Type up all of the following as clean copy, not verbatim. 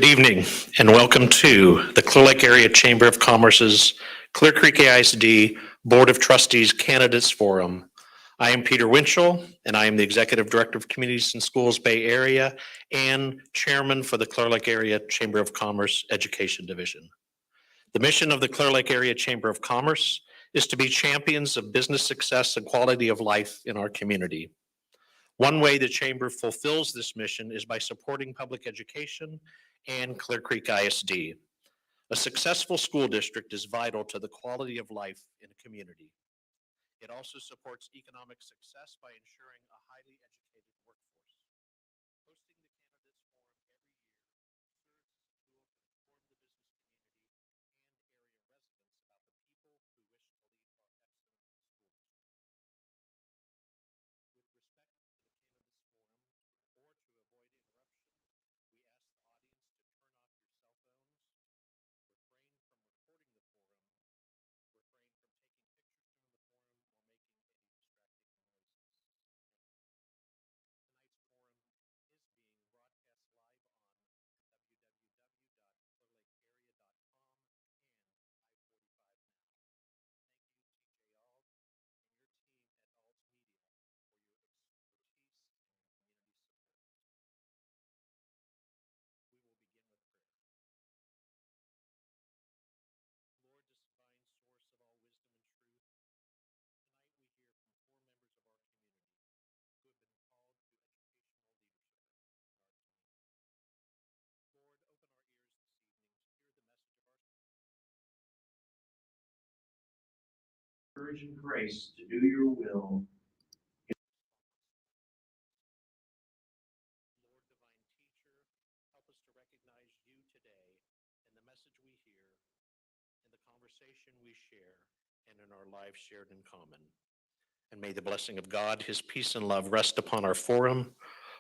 Good evening and welcome to the Clear Lake Area Chamber of Commerce's Clear Creek ISD Board of Trustees Candidates Forum. I am Peter Winchell and I am the Executive Director of Communities and Schools Bay Area and Chairman for the Clear Lake Area Chamber of Commerce Education Division. The mission of the Clear Lake Area Chamber of Commerce is to be champions of business success and quality of life in our community. One way the Chamber fulfills this mission is by supporting public education and Clear Creek ISD. A successful school district is vital to the quality of life in a community. It also supports economic success by ensuring a highly educated workforce. Hosting the Candidates Forum every year serves as a tool to inform the business community and area residents about the people who wish to lead our excellent school district. With respect to the Candidates Forum, or to avoid interruption, we ask the audience to turn off your cell phones, refrain from recording the forum, refrain from taking pictures during the forum, or making any distracting noises. Tonight's forum is being broadcast live on www.clearlakearea.com and I-45 Now. Thank you, TJ Auld, and your team at Auld Media for your expertise and community support. We will begin with prayer. Lord, the divine source of all wisdom and truth, tonight we hear from 4 members of our community who have been called to educational leadership in our community. Lord, open our ears this evening to hear the message of our courage and grace to do your will. Lord, divine teacher, help us to recognize you today in the message we hear, in the conversation we share, and in our lives shared in common. And may the blessing of God, his peace and love rest upon our forum,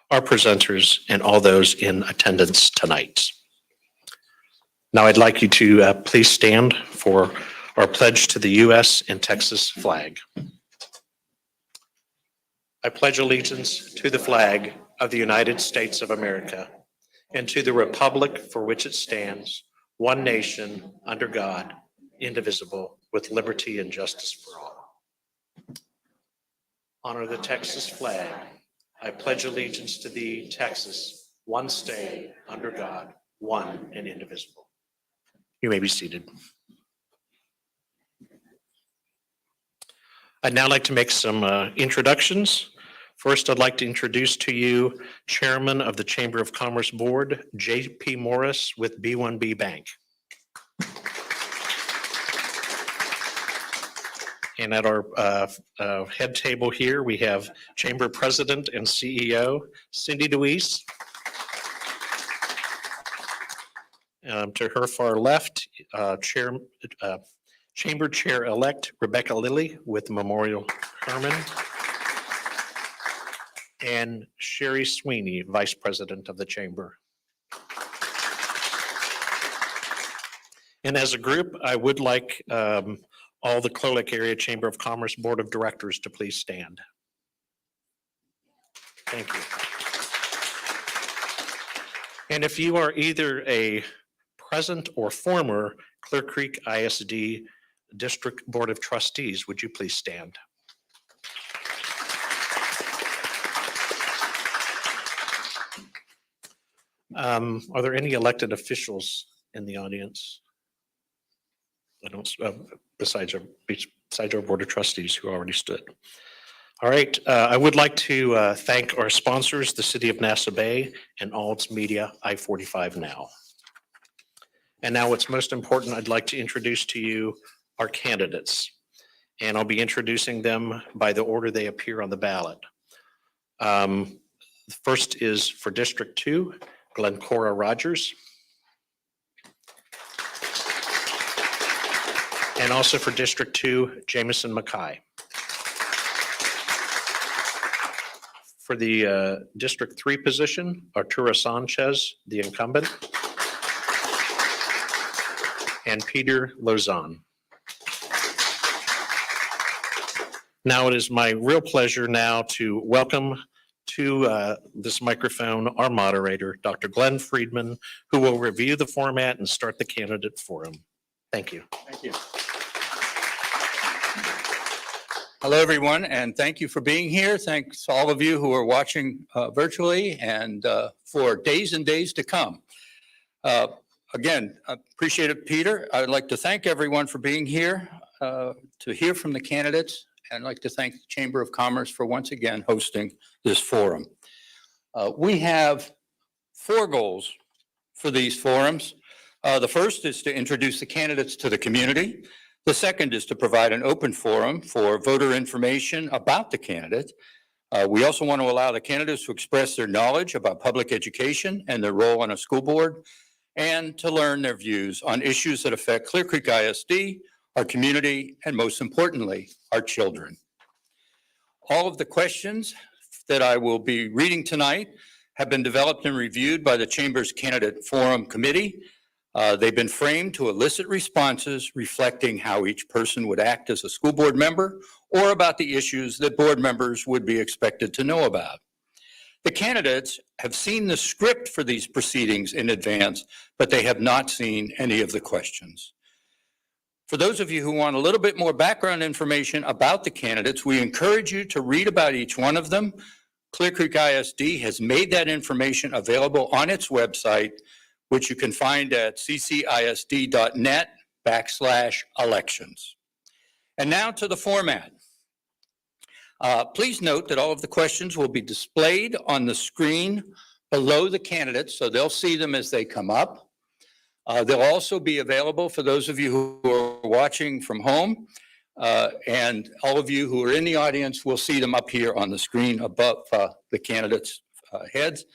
our presenters, and all those in attendance tonight. Now I'd like you to please stand for our pledge to the U.S. and Texas flag. I pledge allegiance to the flag of the United States of America and to the republic for which it stands, one nation, under God, indivisible, with liberty and justice for all. Honor the Texas flag. I pledge allegiance to thee, Texas, one state, under God, one and indivisible. You may be seated. I'd now like to make some introductions. First, I'd like to introduce to you Chairman of the Chamber of Commerce Board, J.P. Morris with B1B Bank. And at our head table here, we have Chamber President and CEO, Cindy DeWeese. To her far left, Chamber Chair-elect Rebecca Lilly with Memorial Hermann. And Sherry Sweeney, Vice President of the Chamber. And as a group, I would like all the Clear Lake Area Chamber of Commerce Board of Directors to please stand. Thank you. And if you are either a present or former Clear Creek ISD District Board of Trustees, would you please stand? Are there any elected officials in the audience? I don't, besides our Board of Trustees who already stood. All right, I would like to thank our sponsors, the City of Nassau Bay and Auld Media I-45 Now. And now what's most important, I'd like to introduce to you our candidates. And I'll be introducing them by the order they appear on the ballot. The first is for District 2, Glencora Rodgers. And also for District 2, Jamieson Mackay. For the District 3 position, Arturo Sanchez, the incumbent, and Peter Lauzon. Now it is my real pleasure now to welcome to this microphone our moderator, Dr. Glenn Friedman, who will review the format and start the candidate forum. Thank you. Thank you. Hello, everyone, and thank you for being here. Thanks to all of you who are watching virtually and for days and days to come. Again, I appreciate it, Peter. I would like to thank everyone for being here to hear from the candidates. And I'd like to thank the Chamber of Commerce for once again hosting this forum. We have 4 goals for these forums. The first is to introduce the candidates to the community. The second is to provide an open forum for voter information about the candidate. We also want to allow the candidates to express their knowledge about public education and their role on a school board, and to learn their views on issues that affect Clear Creek ISD, our community, and most importantly, our children. All of the questions that I will be reading tonight have been developed and reviewed by the Chamber's Candidate Forum Committee. They've been framed to elicit responses reflecting how each person would act as a school board member or about the issues that board members would be expected to know about. The candidates have seen the script for these proceedings in advance, but they have not seen any of the questions. For those of you who want a little bit more background information about the candidates, we encourage you to read about each one of them. Clear Creek ISD has made that information available on its website, which you can find at ccisd.net/elections. And now to the format. Please note that all of the questions will be displayed on the screen below the candidates, so they'll see them as they come up. They'll also be available for those of you who are watching from home, and all of you who are in the audience will see them up here on the screen above the candidates' heads.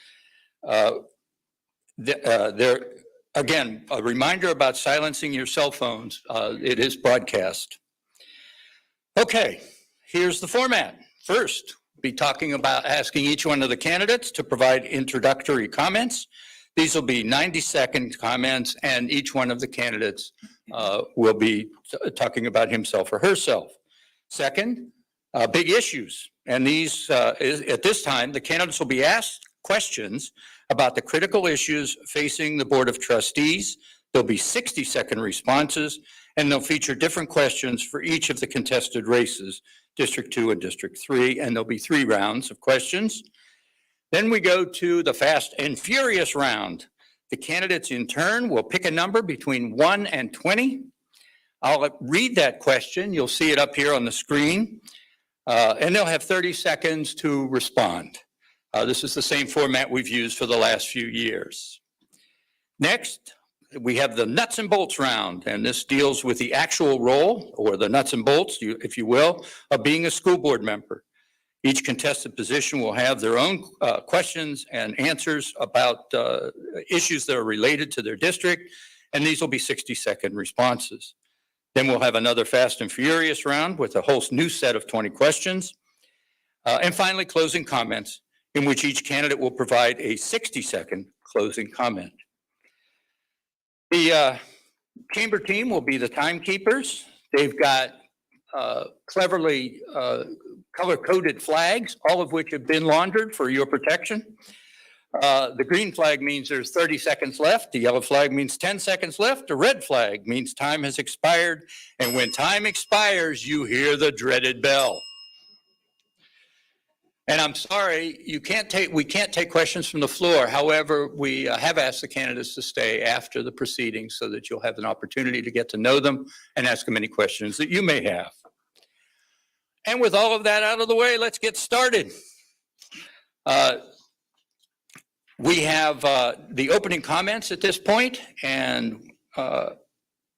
Again, a reminder about silencing your cell phones. It is broadcast. Okay, here's the format. First, we'll be talking about asking each one of the candidates to provide introductory comments. These will be 90-second comments, and each one of the candidates will be talking about himself or herself. Second, big issues. And these, at this time, the candidates will be asked questions about the critical issues facing the Board of Trustees. There'll be 60-second responses, and they'll feature different questions for each of the contested races, District 2 and District 3, and there'll be 3 rounds of questions. Then we go to the fast and furious round. The candidates in turn will pick a number between 1 and 20. I'll read that question. You'll see it up here on the screen, and they'll have 30 seconds to respond. This is the same format we've used for the last few years. Next, we have the nuts and bolts round, and this deals with the actual role, or the nuts and bolts, if you will, of being a school board member. Each contested position will have their own questions and answers about issues that are related to their district, and these will be 60-second responses. Then we'll have another fast and furious round with a whole new set of 20 questions. And finally, closing comments, in which each candidate will provide a 60-second closing comment. The chamber team will be the timekeepers. They've got cleverly color-coded flags, all of which have been laundered for your protection. The green flag means there's 30 seconds left. The yellow flag means 10 seconds left. The red flag means time has expired. And when time expires, you hear the dreaded bell. And I'm sorry, we can't take questions from the floor. However, we have asked the candidates to stay after the proceedings so that you'll have an opportunity to get to know them and ask them any questions that you may have. And with all of that out of the way, let's get started. We have the opening comments at this point, and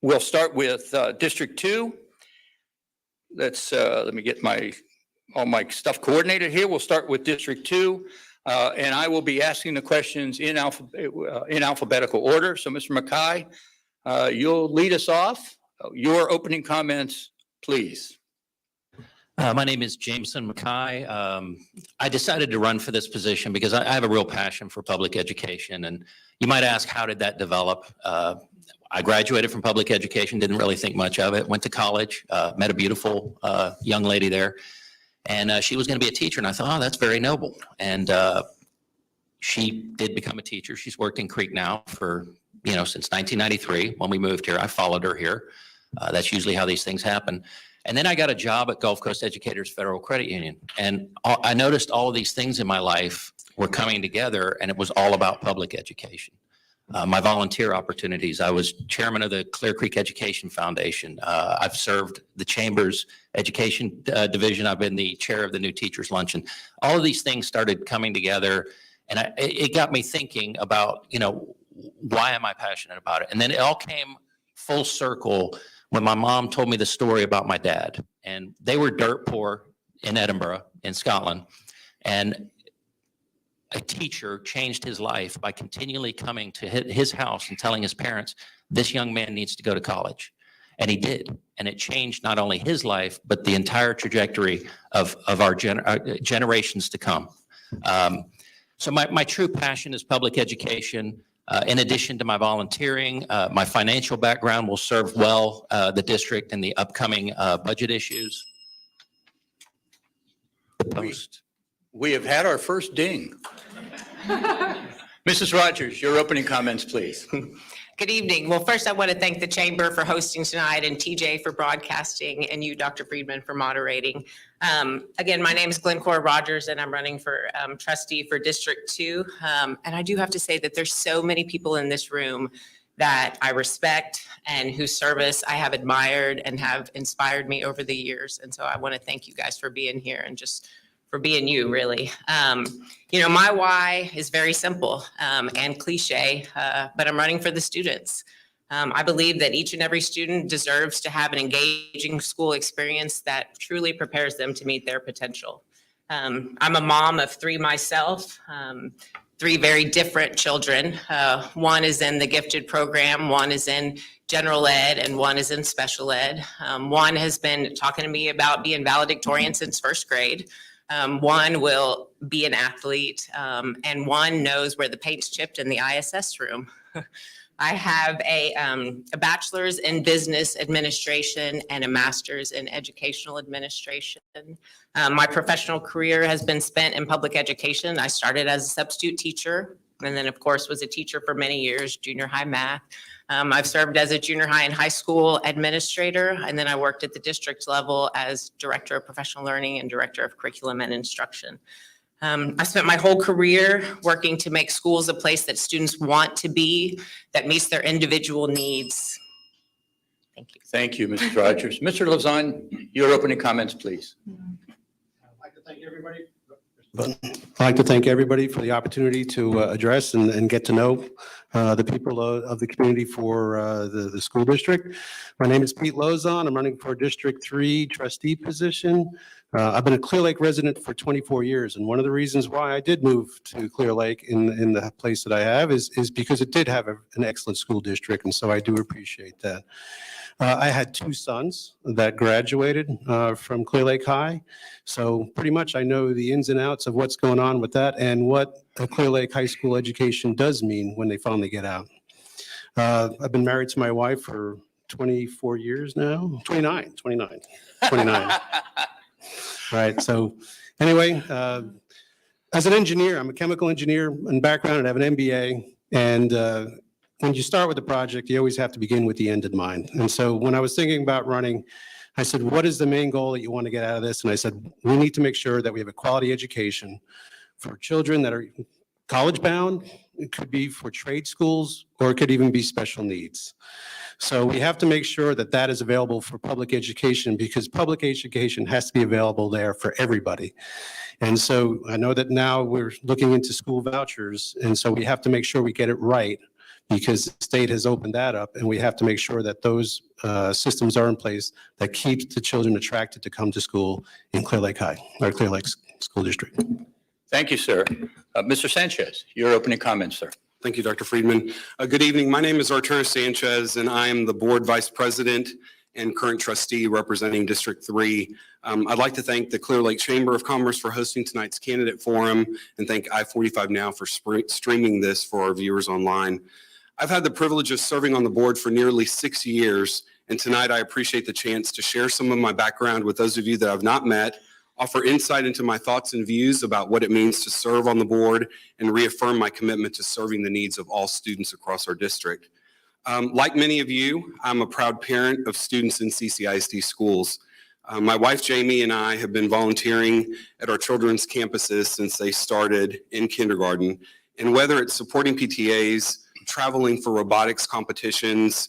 we'll start with District 2. Let me get all my stuff coordinated here. We'll start with District 2, and I will be asking the questions in alphabetical order. So, Mr. Mackay, you'll lead us off. Your opening comments, please. My name is Jamieson Mackay. I decided to run for this position because I have a real passion for public education. And you might ask, how did that develop? I graduated from public education, didn't really think much of it, went to college, met a beautiful young lady there. And she was going to be a teacher. And I thought, oh, that's very noble. And she did become a teacher. She's worked in Creek now for, since 1993 when we moved here. I followed her here. That's usually how these things happen. And then I got a job at Gulf Coast Educators Federal Credit Union. And I noticed all of these things in my life were coming together, and it was all about public education. My volunteer opportunities. I was chairman of the Clear Creek Education Foundation. I've served the Chamber's Education Division. I've been the chair of the New Teachers Luncheon. All of these things started coming together, and it got me thinking about, why am I passionate about it? And then it all came full circle when my mom told me the story about my dad. And they were dirt poor in Edinburgh, in Scotland. And a teacher changed his life by continually coming to his house and telling his parents, this young man needs to go to college. And he did. And it changed not only his life, but the entire trajectory of our generations to come. So my true passion is public education. In addition to my volunteering, my financial background will serve well the district in the upcoming budget issues. We have had our first ding. Mrs. Rodgers, your opening comments, please. Good evening. Well, first I want to thank the Chamber for hosting tonight and TJ for broadcasting and you, Dr. Friedman, for moderating. Again, my name is Glencora Rodgers and I'm running for trustee for District 2. And I do have to say that there's so many people in this room that I respect and whose service I have admired and have inspired me over the years. And so I want to thank you guys for being here and just for being you, really. My why is very simple and cliche, but I'm running for the students. I believe that each and every student deserves to have an engaging school experience that truly prepares them to meet their potential. I'm a mom of 3 myself, 3 very different children. One is in the gifted program, one is in general ed, and one is in special ed. One has been talking to me about being valedictorian since 1st grade. One will be an athlete, and one knows where the paint's chipped in the ISS room. I have a bachelor's in business administration and a master's in educational administration. My professional career has been spent in public education. I started as a substitute teacher and then, of course, was a teacher for many years, junior high math. I've served as a junior high and high school administrator, and then I worked at the district level as director of professional learning and director of curriculum and instruction. I spent my whole career working to make schools a place that students want to be, that meets their individual needs. Thank you. Thank you, Mrs. Rodgers. Mr. Lauzon, your opening comments, please. I'd like to thank everybody for the opportunity to address and get to know the people of the community for the school district. My name is Pete Lauzon. I'm running for District 3 trustee position. I've been a Clear Lake resident for 24 years, and one of the reasons why I did move to Clear Lake in the place that I have is because it did have an excellent school district, and so I do appreciate that. I had 2 sons that graduated from Clear Lake High, so pretty much I know the ins and outs of what's going on with that and what a Clear Lake high school education does mean when they finally get out. I've been married to my wife for 24 years now, 29. Right, so anyway, as an engineer, I'm a chemical engineer in background and I have an MBA, and when you start with a project, you always have to begin with the end in mind. And so when I was thinking about running, I said, what is the main goal that you want to get out of this? And I said, we need to make sure that we have a quality education for children that are college bound. It could be for trade schools, or it could even be special needs. So we have to make sure that that is available for public education, because public education has to be available there for everybody. And so I know that now we're looking into school vouchers, and so we have to make sure we get it right, because the state has opened that up, and we have to make sure that those systems are in place that keeps the children attracted to come to school in Clear Lake High, or Clear Lake School District. Thank you, sir. Mr. Sanchez, your opening comments, sir. Thank you, Dr. Friedman. Good evening. My name is Arturo Sanchez, and I am the board vice president and current trustee representing District 3. I'd like to thank the Clear Lake Chamber of Commerce for hosting tonight's candidate forum, and thank I-45 Now for streaming this for our viewers online. I've had the privilege of serving on the board for nearly 6 years, and tonight I appreciate the chance to share some of my background with those of you that I've not met, offer insight into my thoughts and views about what it means to serve on the board, and reaffirm my commitment to serving the needs of all students across our district. Like many of you, I'm a proud parent of students in CCISD schools. My wife Jamie and I have been volunteering at our children's campuses since they started in kindergarten. And whether it's supporting PTAs, traveling for robotics competitions,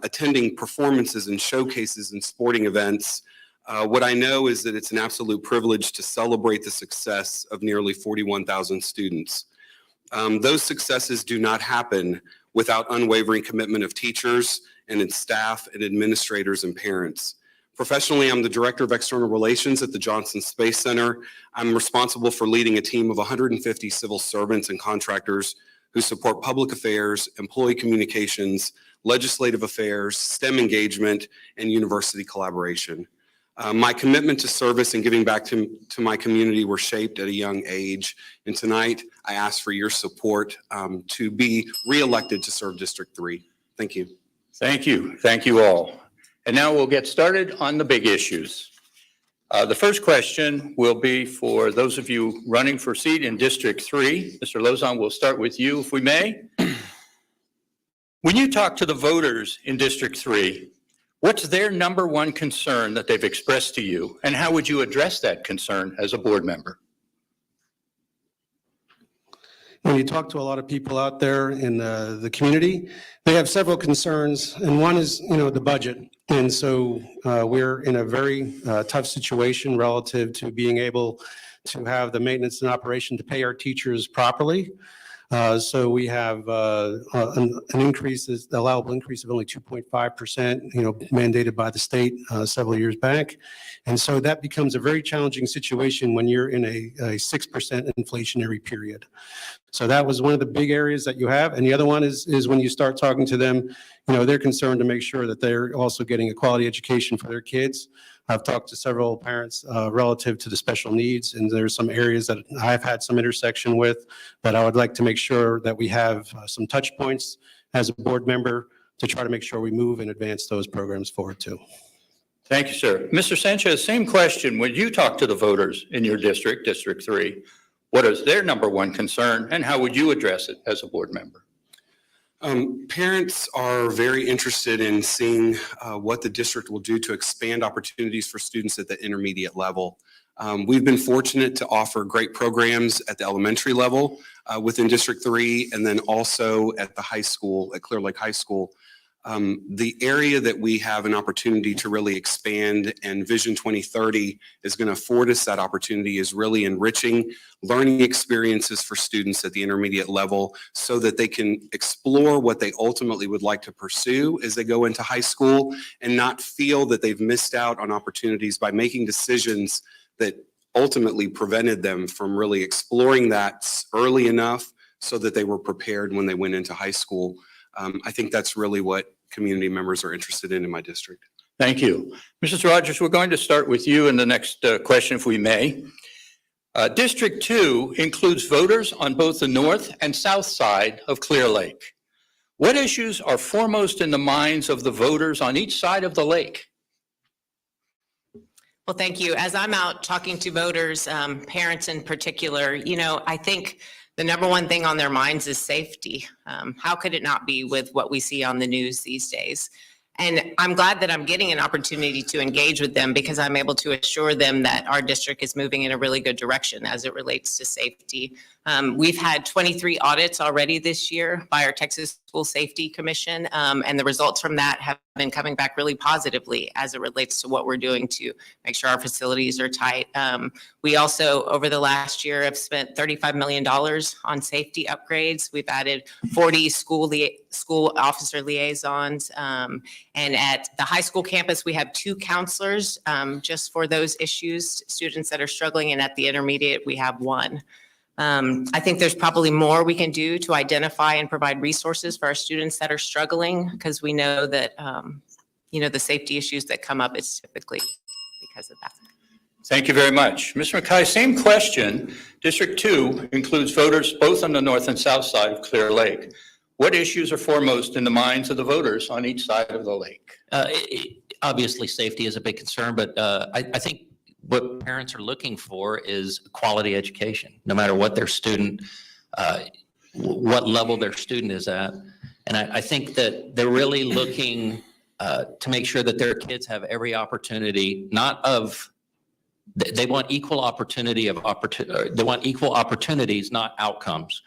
attending performances and showcases and sporting events, what I know is that it's an absolute privilege to celebrate the success of nearly 41,000 students. Those successes do not happen without unwavering commitment of teachers and its staff and administrators and parents. Professionally, I'm the Director of External Relations at the Johnson Space Center. I'm responsible for leading a team of 150 civil servants and contractors who support public affairs, employee communications, legislative affairs, STEM engagement, and university collaboration. My commitment to service and giving back to my community were shaped at a young age. And tonight, I ask for your support to be reelected to serve District 3. Thank you. Thank you. Thank you all. And now we'll get started on the big issues. The first question will be for those of you running for seat in District 3. Mr. Lauzon, we'll start with you, if we may. When you talk to the voters in District 3, what's their number one concern that they've expressed to you, and how would you address that concern as a board member? When you talk to a lot of people out there in the community, they have several concerns, and one is, the budget. And so we're in a very tough situation relative to being able to have the maintenance and operation to pay our teachers properly. So we have an increase, the allowable increase of only 2.5%, mandated by the state several years back. And so that becomes a very challenging situation when you're in a 6% inflationary period. So that was one of the big areas that you have. And the other one is when you start talking to them, they're concerned to make sure that they're also getting a quality education for their kids. I've talked to several parents relative to the special needs, and there's some areas that I've had some intersection with that I would like to make sure that we have some touch points as a board member to try to make sure we move and advance those programs forward too. Thank you, sir. Mr. Sanchez, same question. When you talk to the voters in your district, District 3, what is their number one concern, and how would you address it as a board member? Parents are very interested in seeing what the district will do to expand opportunities for students at the intermediate level. We've been fortunate to offer great programs at the elementary level within District 3, and then also at the high school, at Clear Lake High School. The area that we have an opportunity to really expand, and Vision 2030 is going to afford us that opportunity, is really enriching learning experiences for students at the intermediate level so that they can explore what they ultimately would like to pursue as they go into high school, and not feel that they've missed out on opportunities by making decisions that ultimately prevented them from really exploring that early enough so that they were prepared when they went into high school. I think that's really what community members are interested in my district. Thank you. Mrs. Rodgers, we're going to start with you in the next question, if we may. District 2 includes voters on both the north and south side of Clear Lake. What issues are foremost in the minds of the voters on each side of the lake? Well, thank you. As I'm out talking to voters, parents in particular, I think the number one thing on their minds is safety. How could it not be with what we see on the news these days? And I'm glad that I'm getting an opportunity to engage with them, because I'm able to assure them that our district is moving in a really good direction as it relates to safety. We've had 23 audits already this year by our Texas School Safety Commission, and the results from that have been coming back really positively as it relates to what we're doing to make sure our facilities are tight. We also, over the last year, have spent $35 million on safety upgrades. We've added 40 school officer liaisons. And at the high school campus, we have 2 counselors just for those issues, students that are struggling. And at the intermediate, we have 1. I think there's probably more we can do to identify and provide resources for our students that are struggling, because we know that, the safety issues that come up is typically because of that. Thank you very much. Mr. Mackay, same question. District 2 includes voters both on the north and south side of Clear Lake. What issues are foremost in the minds of the voters on each side of the lake? Obviously, safety is a big concern, but I think what parents are looking for is quality education, no matter what their student, what level their student is at. And I think that they're really looking to make sure that their kids have every opportunity, they want equal opportunity they want equal opportunities, not outcomes.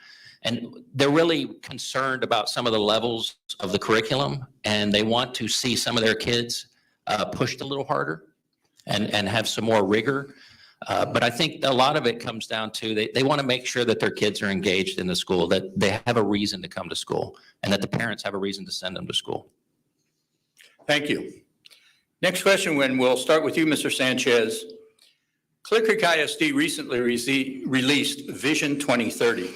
And they're really concerned about some of the levels of the curriculum, and they want to see some of their kids pushed a little harder and have some more rigor. But I think a lot of it comes down to they want to make sure that their kids are engaged in the school, that they have a reason to come to school, and that the parents have a reason to send them to school. Thank you. Next question, we'll start with you, Mr. Sanchez. Clear Creek ISD recently released Vision 2030.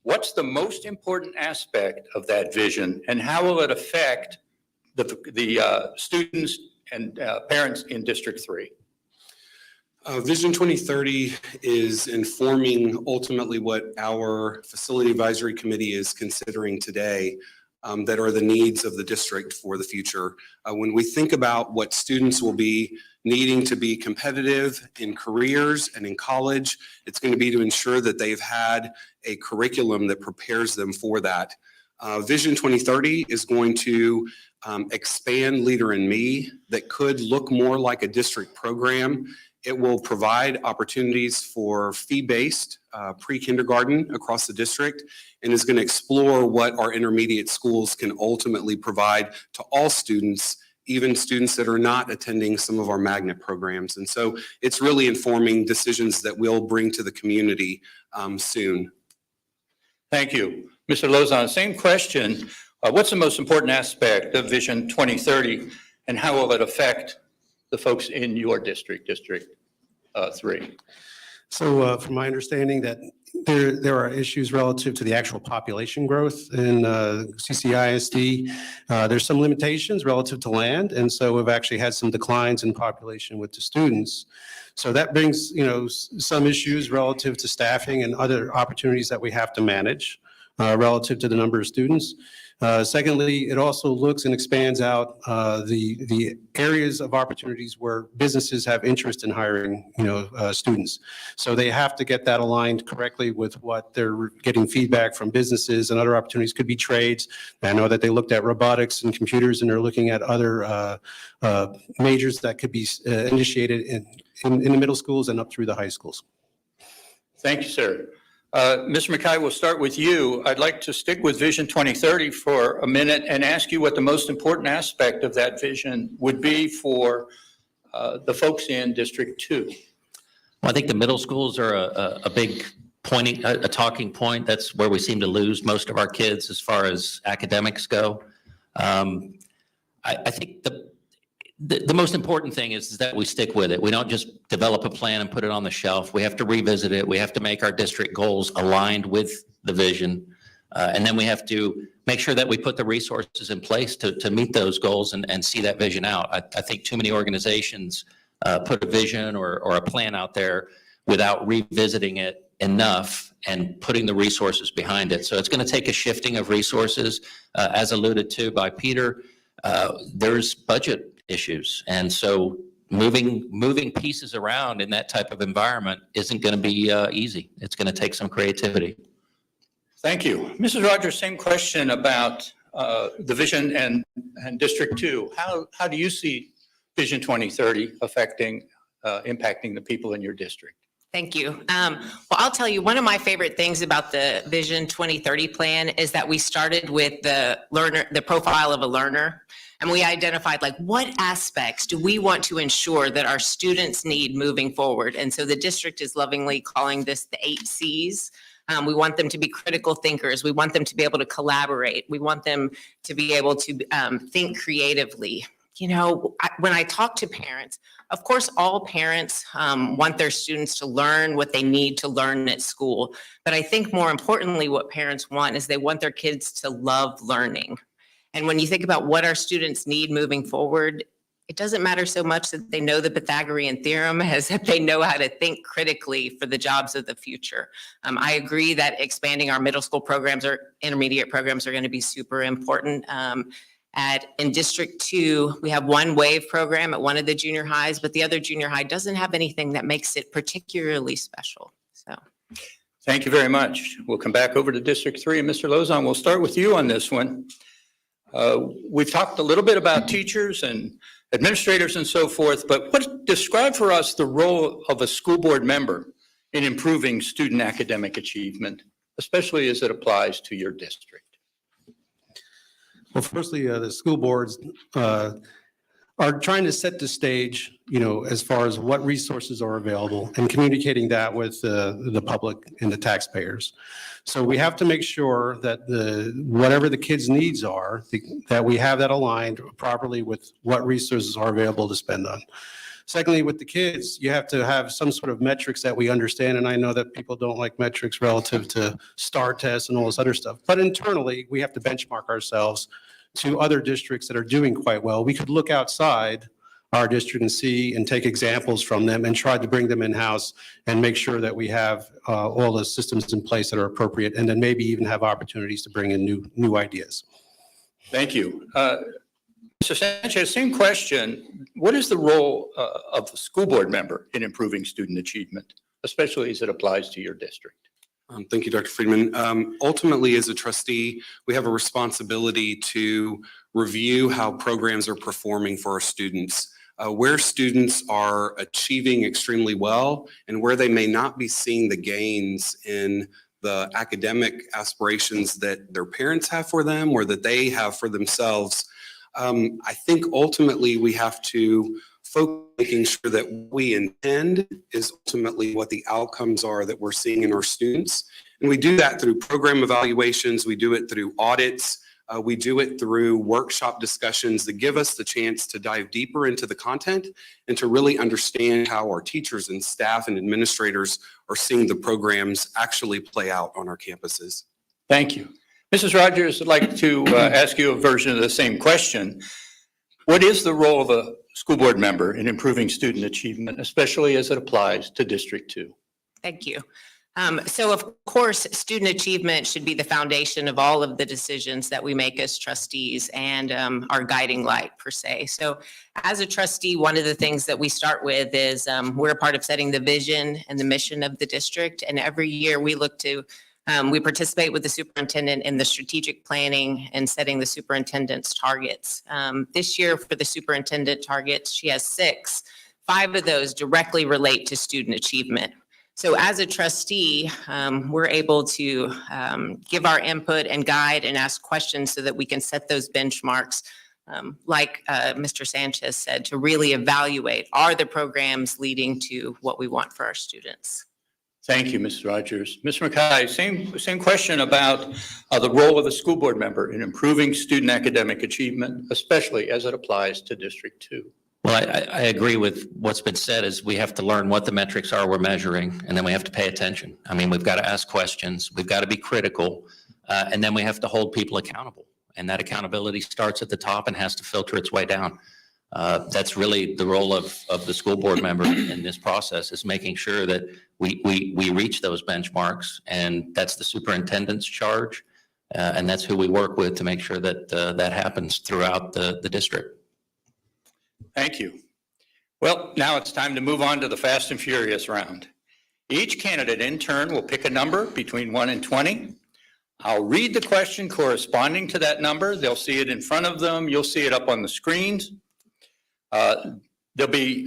What's the most important aspect of that vision, and how will it affect the students and parents in District 3? Vision 2030 is informing ultimately what our Facility Advisory Committee is considering today, that are the needs of the district for the future. When we think about what students will be needing to be competitive in careers and in college, it's going to be to ensure that they've had a curriculum that prepares them for that. Vision 2030 is going to expand Leader in Me that could look more like a district program. It will provide opportunities for fee-based pre-kindergarten across the district, and is going to explore what our intermediate schools can ultimately provide to all students, even students that are not attending some of our magnet programs. And so it's really informing decisions that we'll bring to the community soon. Thank you. Mr. Lauzon, same question. What's the most important aspect of Vision 2030, and how will it affect the folks in your district, District 3? So from my understanding that there are issues relative to the actual population growth in CCISD. There's some limitations relative to land, and so we've actually had some declines in population with the students. So that brings, some issues relative to staffing and other opportunities that we have to manage relative to the number of students. Secondly, it also looks and expands out the areas of opportunities where businesses have interest in hiring, students. So they have to get that aligned correctly with what they're getting feedback from businesses, and other opportunities could be trades. I know that they looked at robotics and computers, and they're looking at other majors that could be initiated in the middle schools and up through the high schools. Thank you, sir. Mr. Mackay, we'll start with you. I'd like to stick with Vision 2030 for a minute and ask you what the most important aspect of that vision would be for the folks in District 2. Well, I think the middle schools are a big a talking point. That's where we seem to lose most of our kids as far as academics go. I think the most important thing is that we stick with it. We don't just develop a plan and put it on the shelf. We have to revisit it. We have to make our district goals aligned with the vision. And then we have to make sure that we put the resources in place to meet those goals and see that vision out. I think too many organizations put a vision or a plan out there without revisiting it enough and putting the resources behind it. So it's going to take a shifting of resources. As alluded to by Peter, there's budget issues. And so moving pieces around in that type of environment isn't going to be easy. It's going to take some creativity. Thank you. Mrs. Rodgers, same question about the vision and District 2. How do you see Vision 2030 impacting the people in your district? Thank you. Well, I'll tell you, one of my favorite things about the Vision 2030 plan is that we started with the profile of a learner. And we identified what aspects do we want to ensure that our students need moving forward. And so the district is lovingly calling this the 8 C's. We want them to be critical thinkers. We want them to be able to collaborate. We want them to be able to think creatively. When I talk to parents, of course, all parents want their students to learn what they need to learn at school. But I think more importantly, what parents want is they want their kids to love learning. And when you think about what our students need moving forward, it doesn't matter so much that they know the Pythagorean theorem as that they know how to think critically for the jobs of the future. I agree that expanding our middle school programs or intermediate programs are going to be super important. In District 2, we have one WAVE program at one of the junior highs, but the other junior high doesn't have anything that makes it particularly special. So, Thank you very much. We'll come back over to District 3. And Mr. Lauzon, we'll start with you on this one. We've talked a little bit about teachers and administrators and so forth, but describe for us the role of a school board member in improving student academic achievement, especially as it applies to your district. Well, firstly, the school boards are trying to set the stage, as far as what resources are available and communicating that with the public and the taxpayers. So we have to make sure that whatever the kids' needs are, that we have that aligned properly with what resources are available to spend on. Secondly, with the kids, you have to have some sort of metrics that we understand. And I know that people don't like metrics relative to STAR tests and all this other stuff. But internally, we have to benchmark ourselves to other districts that are doing quite well. We could look outside our district and see and take examples from them and try to bring them in-house and make sure that we have all the systems in place that are appropriate, and then maybe even have opportunities to bring in new ideas. Thank you. Mr. Sanchez, same question. What is the role of the school board member in improving student achievement, especially as it applies to your district? Thank you, Dr. Friedman. Ultimately, as a trustee, we have a responsibility to review how programs are performing for our students, where students are achieving extremely well and where they may not be seeing the gains in the academic aspirations that their parents have for them or that they have for themselves. I think ultimately we have to focus on making sure that what we intend is ultimately what the outcomes are that we're seeing in our students. And we do that through program evaluations, we do it through audits, we do it through workshop discussions that give us the chance to dive deeper into the content and to really understand how our teachers and staff and administrators are seeing the programs actually play out on our campuses. Thank you. Mrs. Rodgers, I'd like to ask you a version of the same question. What is the role of a school board member in improving student achievement, especially as it applies to District 2? thank you. So of course, student achievement should be the foundation of all of the decisions that we make as trustees and our guiding light per se. So as a trustee, one of the things that we start with is we're a part of setting the vision and the mission of the district. And every year we look to, we participate with the superintendent in the strategic planning and setting the superintendent's targets. This year for the superintendent targets, she has 6. 5 of those directly relate to student achievement. So as a trustee, we're able to give our input and guide and ask questions so that we can set those benchmarks, like Mr. Sanchez said, to really evaluate, are the programs leading to what we want for our students? Thank you, Ms. Rodgers. Mr. Mackay, same question about the role of a school board member in improving student academic achievement, especially as it applies to District 2. Well, I agree with what's been said is we have to learn what the metrics are we're measuring, and then we have to pay attention. I mean, we've got to ask questions, we've got to be critical, and then we have to hold people accountable. And that accountability starts at the top and has to filter its way down. That's really the role of the school board member in this process, is making sure that we reach those benchmarks, and that's the superintendent's charge. And that's who we work with to make sure that that happens throughout the district. Thank you. Well, now it's time to move on to the fast and furious round. Each candidate in turn will pick a number between 1 and 20. I'll read the question corresponding to that number. They'll see it in front of them. You'll see it up on the screens. There'll be,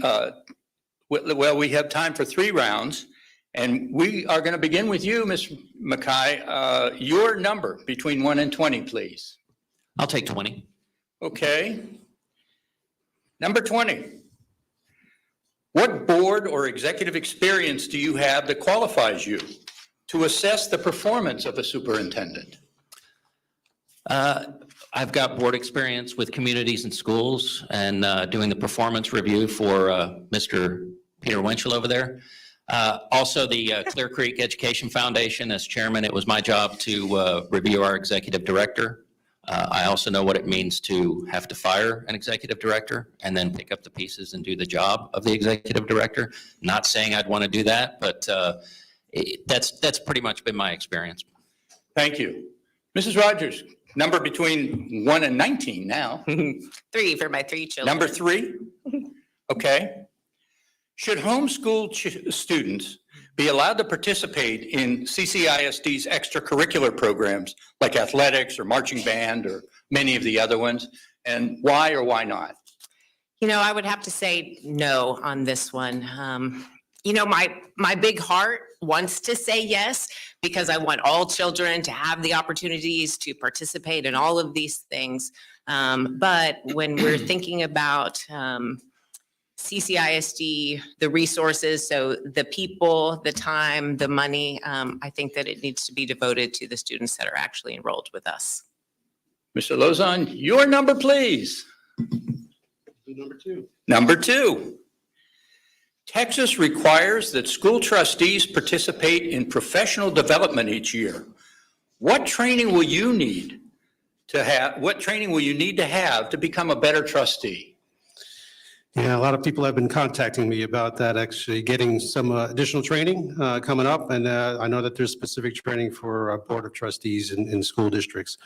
well, we have time for 3 rounds, and we are going to begin with you, Ms. Mackay. Your number between 1 and 20, please. I'll take 20. Okay. Number 20. What board or executive experience do you have that qualifies you to assess the performance of a superintendent? I've got board experience with communities and schools and doing the performance review for Mr. Peter Winchell over there. Also the Clear Creek Education Foundation. As chairman, it was my job to review our executive director. I also know what it means to have to fire an executive director and then pick up the pieces and do the job of the executive director. Not saying I'd want to do that, but that's pretty much been my experience. Thank you. Mrs. Rodgers, Number between 1 and 19 now. 3 for my 3 children. Number 3? Okay. Should homeschool students be allowed to participate in CCISD's extracurricular programs like athletics or marching band or many of the other ones? And why or why not? You know, I would have to say no on this one. You know, my big heart wants to say yes because I want all children to have the opportunities to participate in all of these things. But when we're thinking about CCISD, the resources, so the people, the time, the money, I think that it needs to be devoted to the students that are actually enrolled with us. Mr. Lauzon, your number, please. Number 2. Number 2. Texas requires that school trustees participate in professional development each year. What training will you need to have? What training will you need to have to become a better trustee? Yeah, a lot of people have been contacting me about that, actually getting some additional training coming up. And I know that there's specific training for Board of Trustees in school districts.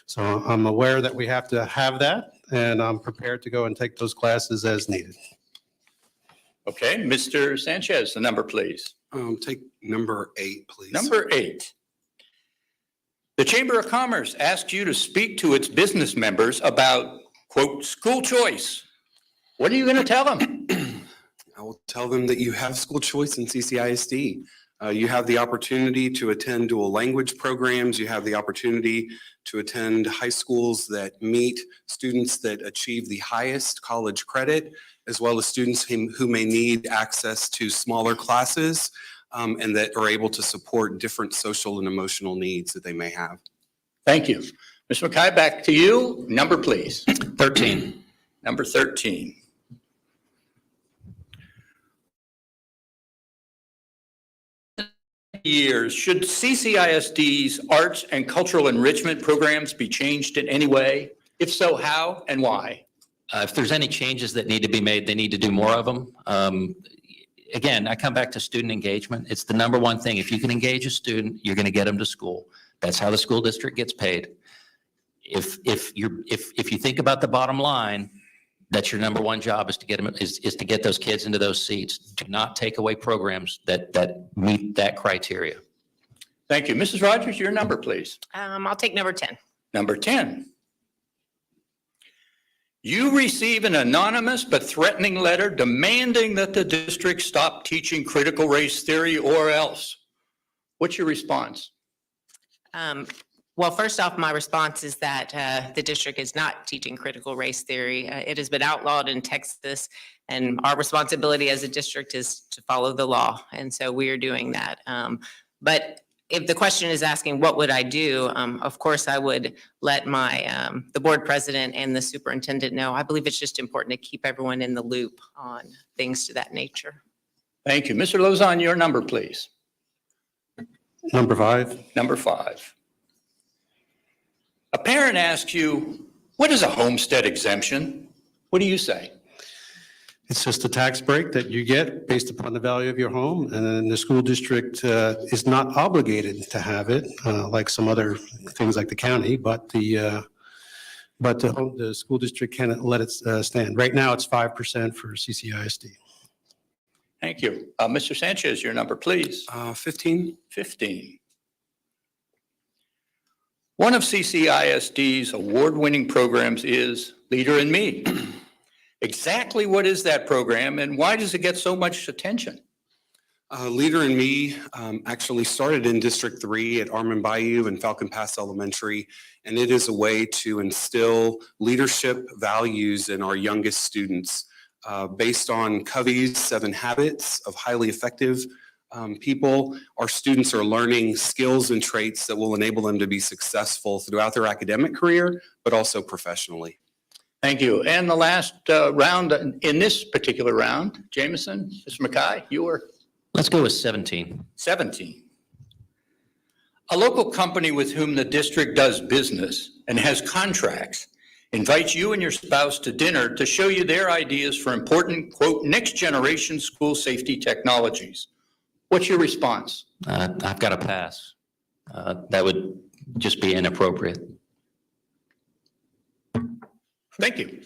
So I'm aware that we have to have that, and I'm prepared to go and take those classes as needed. Okay, Mr. Sanchez, the number, please. Take number 8, please. Number 8. The Chamber of Commerce asked you to speak to its business members about, quote, school choice. What are you going to tell them? I will tell them that you have school choice in CCISD. You have the opportunity to attend dual language programs. You have the opportunity to attend high schools that meet students that achieve the highest college credit, as well as students who may need access to smaller classes and that are able to support different social and emotional needs that they may have. Thank you. Ms. Mackay, back to you. Number, please. 13. Number 13. Years, should CCISD's arts and cultural enrichment programs be changed in any way? If so, how and why? If there's any changes that need to be made, they need to do more of them. Again, I come back to student engagement. It's the number one thing. If you can engage a student, you're going to get them to school. That's how the school district gets paid. If you think about the bottom line, that's your number one job is to get them is to get those kids into those seats. Do not take away programs that meet that criteria. Thank you. Mrs. Rodgers, your number, please. I'll take number 10. Number 10. You receive an anonymous but threatening letter demanding that the district stop teaching critical race theory or else. What's your response? Well, first off, my response is that the district is not teaching critical race theory. It has been outlawed in Texas, and our responsibility as a district is to follow the law. And so we are doing that. But if the question is asking, what would I do? Of course, I would let the board president and the superintendent know. I believe it's just important to keep everyone in the loop on things to that nature. Thank you. Mr. Lauzon, your number, please. Number 5. Number 5. A parent asks you, what is a homestead exemption? What do you say? It's just a tax break that you get based upon the value of your home, and then the school district is not obligated to have it, like some other things like the county, but the school district can let it stand. Right now, it's 5% for CCISD. Thank you. Mr. Sanchez, your number, please. 15. 15. One of CCISD's award-winning programs is Leader in Me. Exactly what is that program and why does it get so much attention? Leader in Me actually started in District 3 at Armand Bayou and Falcon Pass Elementary, and it is a way to instill leadership values in our youngest students. Based on Covey's 7 Habits of Highly Effective people, our students are learning skills and traits that will enable them to be successful throughout their academic career, but also professionally. Thank you. And the last round, in this particular round, Jamieson, Mr. Mackay, you were? Let's go with 17. 17. A local company with whom the district does business and has contracts invites you and your spouse to dinner to show you their ideas for important, quote, next generation school safety technologies. What's your response? I've got to pass. That would just be inappropriate. Thank you.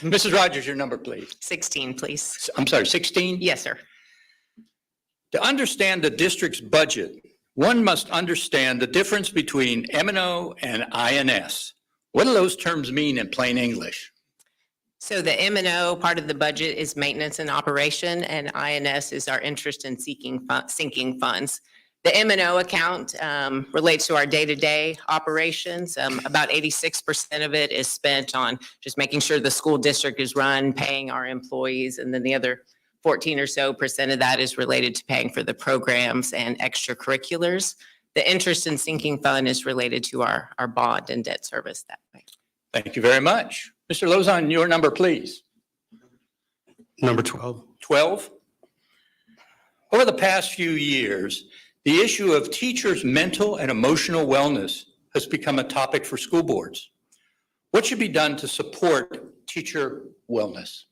Mrs. Rodgers, your number, please. 16, please. I'm sorry, 16? Yes, sir. To understand the district's budget, one must understand the difference between M&O and INS. What do those terms mean in plain English? So the M&O part of the budget is maintenance and operation, and INS is our interest in sinking funds. The M&O account relates to our day-to-day operations. About 86% of it is spent on just making sure the school district is run, paying our employees, and then the other 14 or so percent of that is related to paying for the programs and extracurriculars. The interest in sinking fund is related to our bond and debt service that way. Thank you very much. Mr. Lauzon, your number, please. Number 12. 12. Over the past few years, the issue of teachers' mental and emotional wellness has become a topic for school boards. What should be done to support teacher wellness?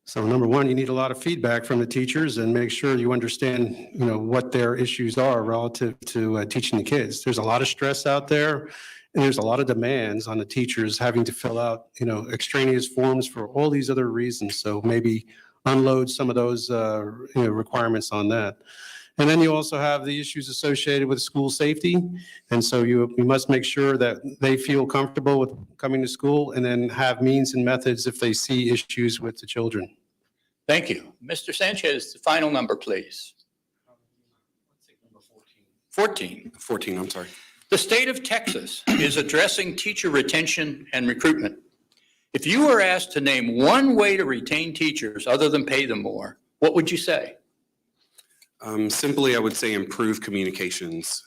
So number one, you need a lot of feedback from the teachers and make sure you understand, what their issues are relative to teaching the kids. There's a lot of stress out there, and there's a lot of demands on the teachers having to fill out, extraneous forms for all these other reasons. So maybe unload some of those, requirements on that. And then you also have the issues associated with school safety. And so you must make sure that they feel comfortable with coming to school and then have means and methods if they see issues with the children. Thank you. Mr. Sanchez, the final number, please. 14. 14, I'm sorry. The state of Texas is addressing teacher retention and recruitment. If you were asked to name one way to retain teachers other than pay them more, what would you say? Simply, I would say improve communications.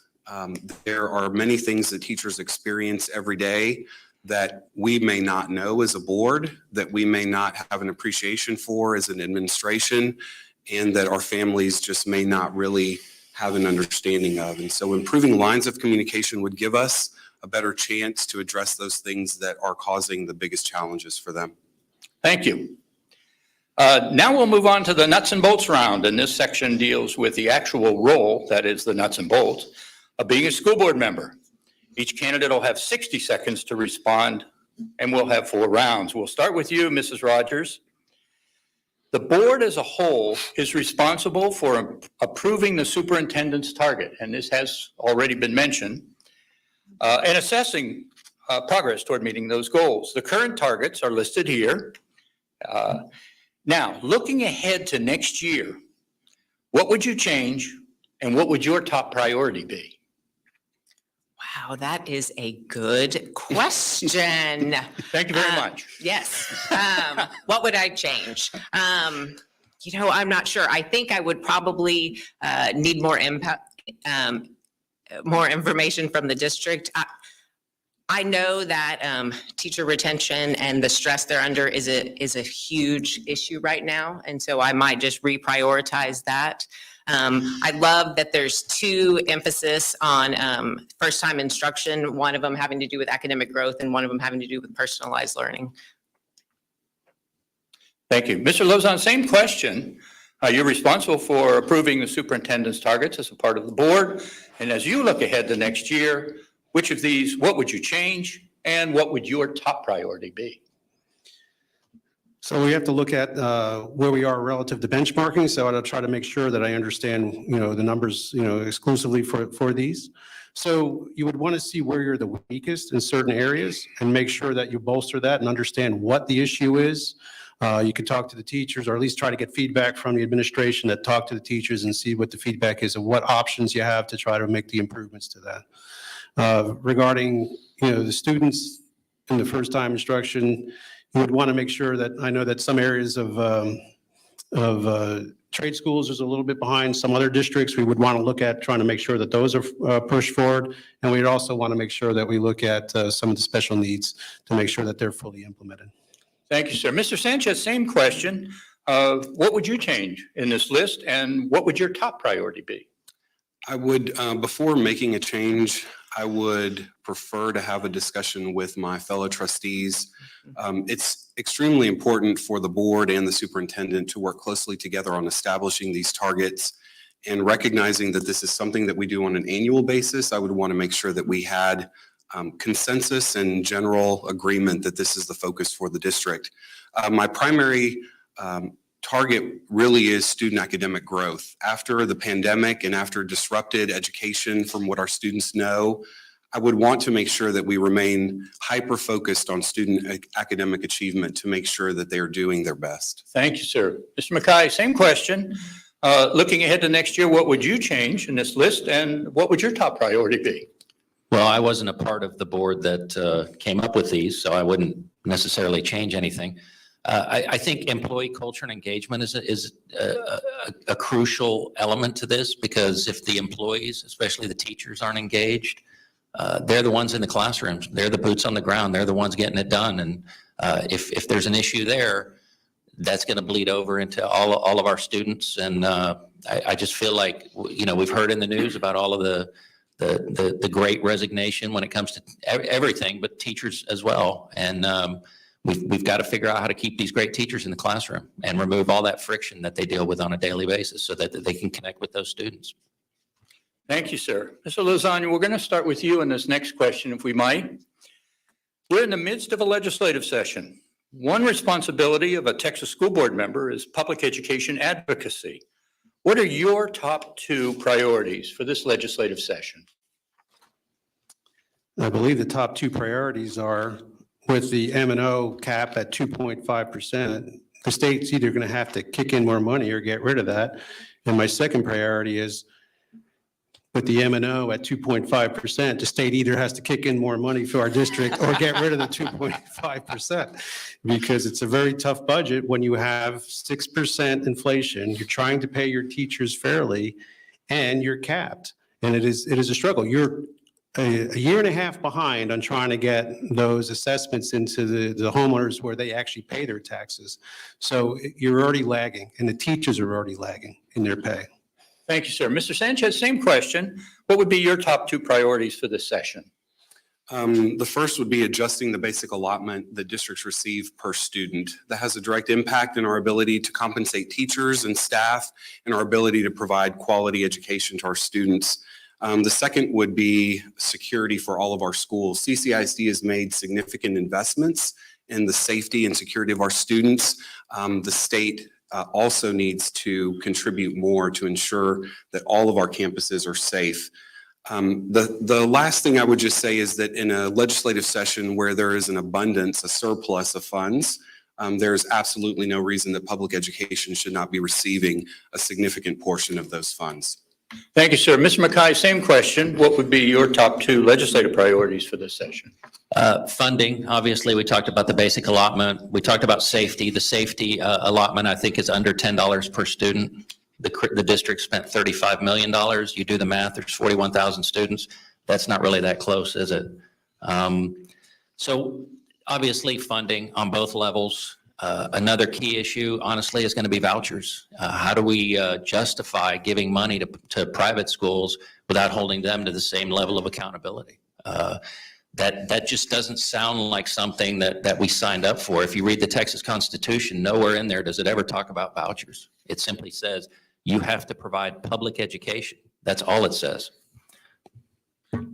There are many things that teachers experience every day that we may not know as a board, that we may not have an appreciation for as an administration, and that our families just may not really have an understanding of. And so improving lines of communication would give us a better chance to address those things that are causing the biggest challenges for them. Thank you. Now we'll move on to the nuts and bolts round, and this section deals with the actual role, that is the nuts and bolts, of being a school board member. Each candidate will have 60 seconds to respond, and we'll have 4 rounds. We'll start with you, Mrs. Rodgers. The board as a whole is responsible for approving the superintendent's target, and this has already been mentioned, and assessing progress toward meeting those goals. The current targets are listed here. Now, looking ahead to next year, what would you change and what would your top priority be? Wow, that is a good question. Thank you very much. Yes. What would I change? I'm not sure. I think I would probably need more information from the district. I know that teacher retention and the stress they're under is a huge issue right now, and so I might just reprioritize that. I love that there's 2 emphasis on first-time instruction, one of them having to do with academic growth and one of them having to do with personalized learning. Thank you. Mr. Lauzon, same question. You're responsible for approving the superintendent's targets as a part of the board, and as you look ahead to next year, which of these, what would you change, and what would your top priority be? So we have to look at where we are relative to benchmarking. So I'll try to make sure that I understand, the numbers, exclusively for these. So you would want to see where you're the weakest in certain areas and make sure that you bolster that and understand what the issue is. You could talk to the teachers, or at least try to get feedback from the administration that talk to the teachers and see what the feedback is and what options you have to try to make the improvements to that. Regarding, the students in the first-time instruction, you would want to make sure that, I know that some areas of trade schools is a little bit behind some other districts. We would want to look at trying to make sure that those are pushed forward. And we'd also want to make sure that we look at some of the special needs to make sure that they're fully implemented. Thank you, sir. Mr. Sanchez, same question. What would you change in this list, and what would your top priority be? I would, before making a change, I would prefer to have a discussion with my fellow trustees. It's extremely important for the board and the superintendent to work closely together on establishing these targets and recognizing that this is something that we do on an annual basis. I would want to make sure that we had consensus and general agreement that this is the focus for the district. My primary target really is student academic growth. After the pandemic and after disrupted education from what our students know, I would want to make sure that we remain hyper-focused on student academic achievement to make sure that they are doing their best. Thank you, sir. Mr. Mackay, same question. Looking ahead to next year, what would you change in this list and what would your top priority be? Well, I wasn't a part of the board that came up with these, so I wouldn't necessarily change anything. I think employee culture and engagement is a crucial element to this, because if the employees, especially the teachers, aren't engaged, they're the ones in the classrooms. They're the boots on the ground. They're the ones getting it done. And if there's an issue there, that's going to bleed over into all of our students. And I just feel like, we've heard in the news about all of the great resignation when it comes to everything, but teachers as well. And we've got to figure out how to keep these great teachers in the classroom and remove all that friction that they deal with on a daily basis so that they can connect with those students. Thank you, sir. Mr. Lauzon, we're going to start with you in this next question, if we might. We're in the midst of a legislative session. One responsibility of a Texas school board member is public education advocacy. What are your top 2 priorities for this legislative session? I believe the top 2 priorities are, with the M&O cap at 2.5%, the state's either going to have to kick in more money or get rid of that. And my second priority is, with the M&O at 2.5%, the state either has to kick in more money for our district or get rid of the 2.5%, because it's a very tough budget when you have 6% inflation, you're trying to pay your teachers fairly, and you're capped. And it is a struggle. You're a year and a half behind on trying to get those assessments into the homeowners where they actually pay their taxes. So you're already lagging, and the teachers are already lagging in their pay. Thank you, sir. Mr. Sanchez, same question. What would be your top 2 priorities for this session? The first would be adjusting the basic allotment that districts receive per student. That has a direct impact in our ability to compensate teachers and staff and our ability to provide quality education to our students. The second would be security for all of our schools. CCISD has made significant investments in the safety and security of our students. The state also needs to contribute more to ensure that all of our campuses are safe. The last thing I would just say is that in a legislative session where there is an abundance, a surplus of funds, there is absolutely no reason that public education should not be receiving a significant portion of those funds. Thank you, sir. Mr. Mackay, same question. What would be your top 2 legislative priorities for this session? Funding, obviously, we talked about the basic allotment. We talked about safety. The safety allotment, I think, is under $10 per student. The district spent $35 million. You do the math, there's 41,000 students. That's not really that close, is it? So obviously, funding on both levels. Another key issue, honestly, is going to be vouchers. How do we justify giving money to private schools without holding them to the same level of accountability? That just doesn't sound like something that we signed up for. If you read the Texas Constitution, nowhere in there does it ever talk about vouchers. It simply says you have to provide public education. That's all it says.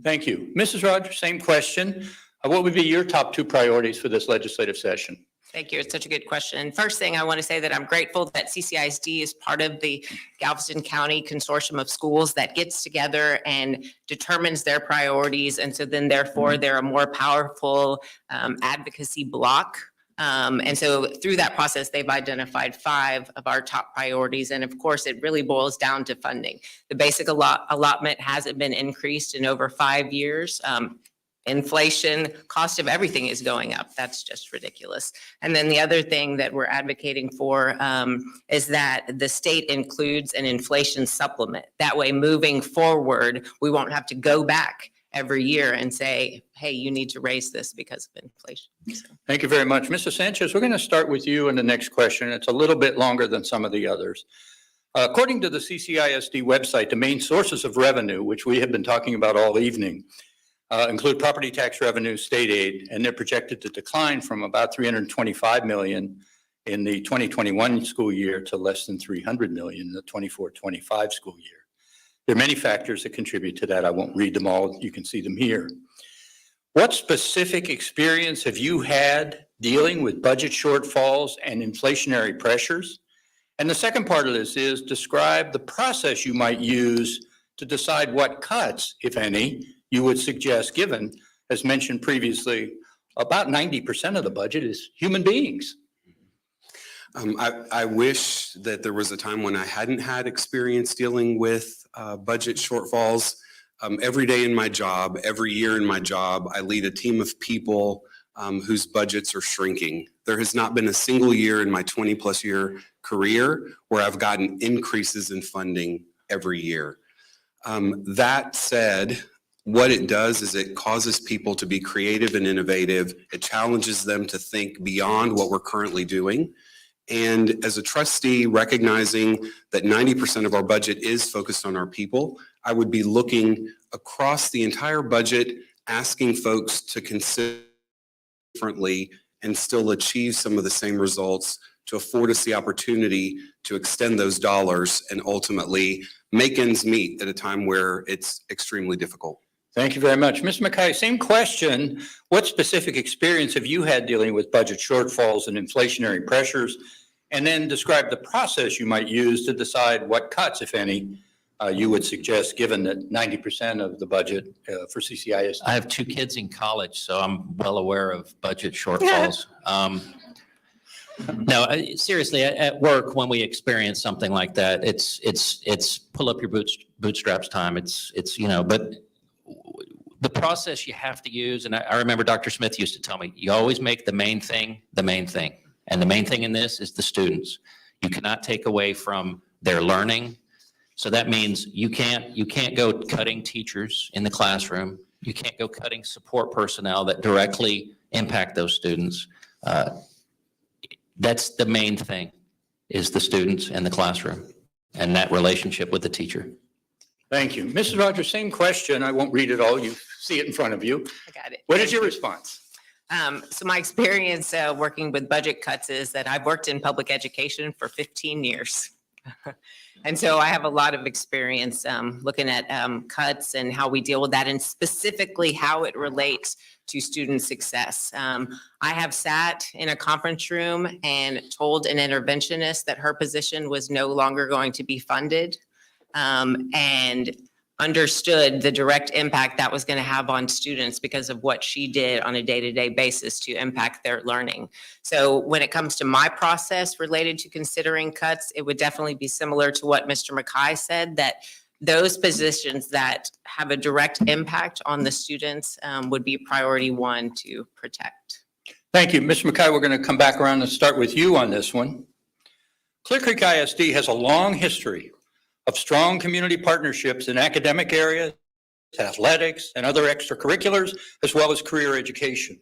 Thank you. Mrs. Rodgers, same question. What would be your top 2 priorities for this legislative session? Thank you. It's such a good question. First thing, I want to say that I'm grateful that CCISD is part of the Galveston County Consortium of Schools that gets together and determines their priorities. And so then therefore they're a more powerful advocacy block. And so through that process, they've identified 5 of our top priorities. And of course, it really boils down to funding. The basic allotment hasn't been increased in over 5 years. Inflation, cost of everything is going up. That's just ridiculous. And then the other thing that we're advocating for is that the state includes an inflation supplement. That way, moving forward, we won't have to go back every year and say, hey, you need to raise this because of inflation. So. Thank you very much. Mr. Sanchez, we're going to start with you in the next question. It's a little bit longer than some of the others. According to the CCISD website, the main sources of revenue, which we have been talking about all evening, include property tax revenue, state aid, and they're projected to decline from about $325 million in the 2021 school year to less than $300 million in the 24-25 school year. There are many factors that contribute to that. I won't read them all. You can see them here. What specific experience have you had dealing with budget shortfalls and inflationary pressures? And the second part of this is describe the process you might use to decide what cuts, if any, you would suggest, given, as mentioned previously, about 90% of the budget is human beings. I wish that there was a time when I hadn't had experience dealing with budget shortfalls. Every day in my job, every year in my job, I lead a team of people whose budgets are shrinking. There has not been a single year in my 20-plus year career where I've gotten increases in funding every year. That said, what it does is it causes people to be creative and innovative. It challenges them to think beyond what we're currently doing. And as a trustee, recognizing that 90% of our budget is focused on our people, I would be looking across the entire budget, asking folks to consider differently and still achieve some of the same results, to afford us the opportunity to extend those dollars and ultimately make ends meet at a time where it's extremely difficult. Thank you very much. Ms. Mackay, same question. What specific experience have you had dealing with budget shortfalls and inflationary pressures? And then describe the process you might use to decide what cuts, if any, you would suggest, given that 90% of the budget for CCISD. I have 2 kids in college, so I'm well aware of budget shortfalls. No, seriously, at work, when we experience something like that, it's pull up your bootstraps time. It's but the process you have to use, and I remember Dr. Smith used to tell me, you always make the main thing the main thing. And the main thing in this is the students. You cannot take away from their learning. So that means you can't go cutting teachers in the classroom. You can't go cutting support personnel that directly impact those students. That's the main thing, is the students and the classroom and that relationship with the teacher. Thank you. Mrs. Rodgers, same question. I won't read it all. You see it in front of you. I got it. What is your response? So my experience working with budget cuts is that I've worked in public education for 15 years. And so I have a lot of experience looking at cuts and how we deal with that, and specifically how it relates to student success. I have sat in a conference room and told an interventionist that her position was no longer going to be funded, and understood the direct impact that was going to have on students because of what she did on a day-to-day basis to impact their learning. So when it comes to my process related to considering cuts, it would definitely be similar to what Mr. Mackay said, that those positions that have a direct impact on the students would be priority 1 to protect. Thank you. Mr. Mackay, we're going to come back around and start with you on this one. Clear Creek ISD has a long history of strong community partnerships in academic areas, athletics, and other extracurriculars, as well as career education.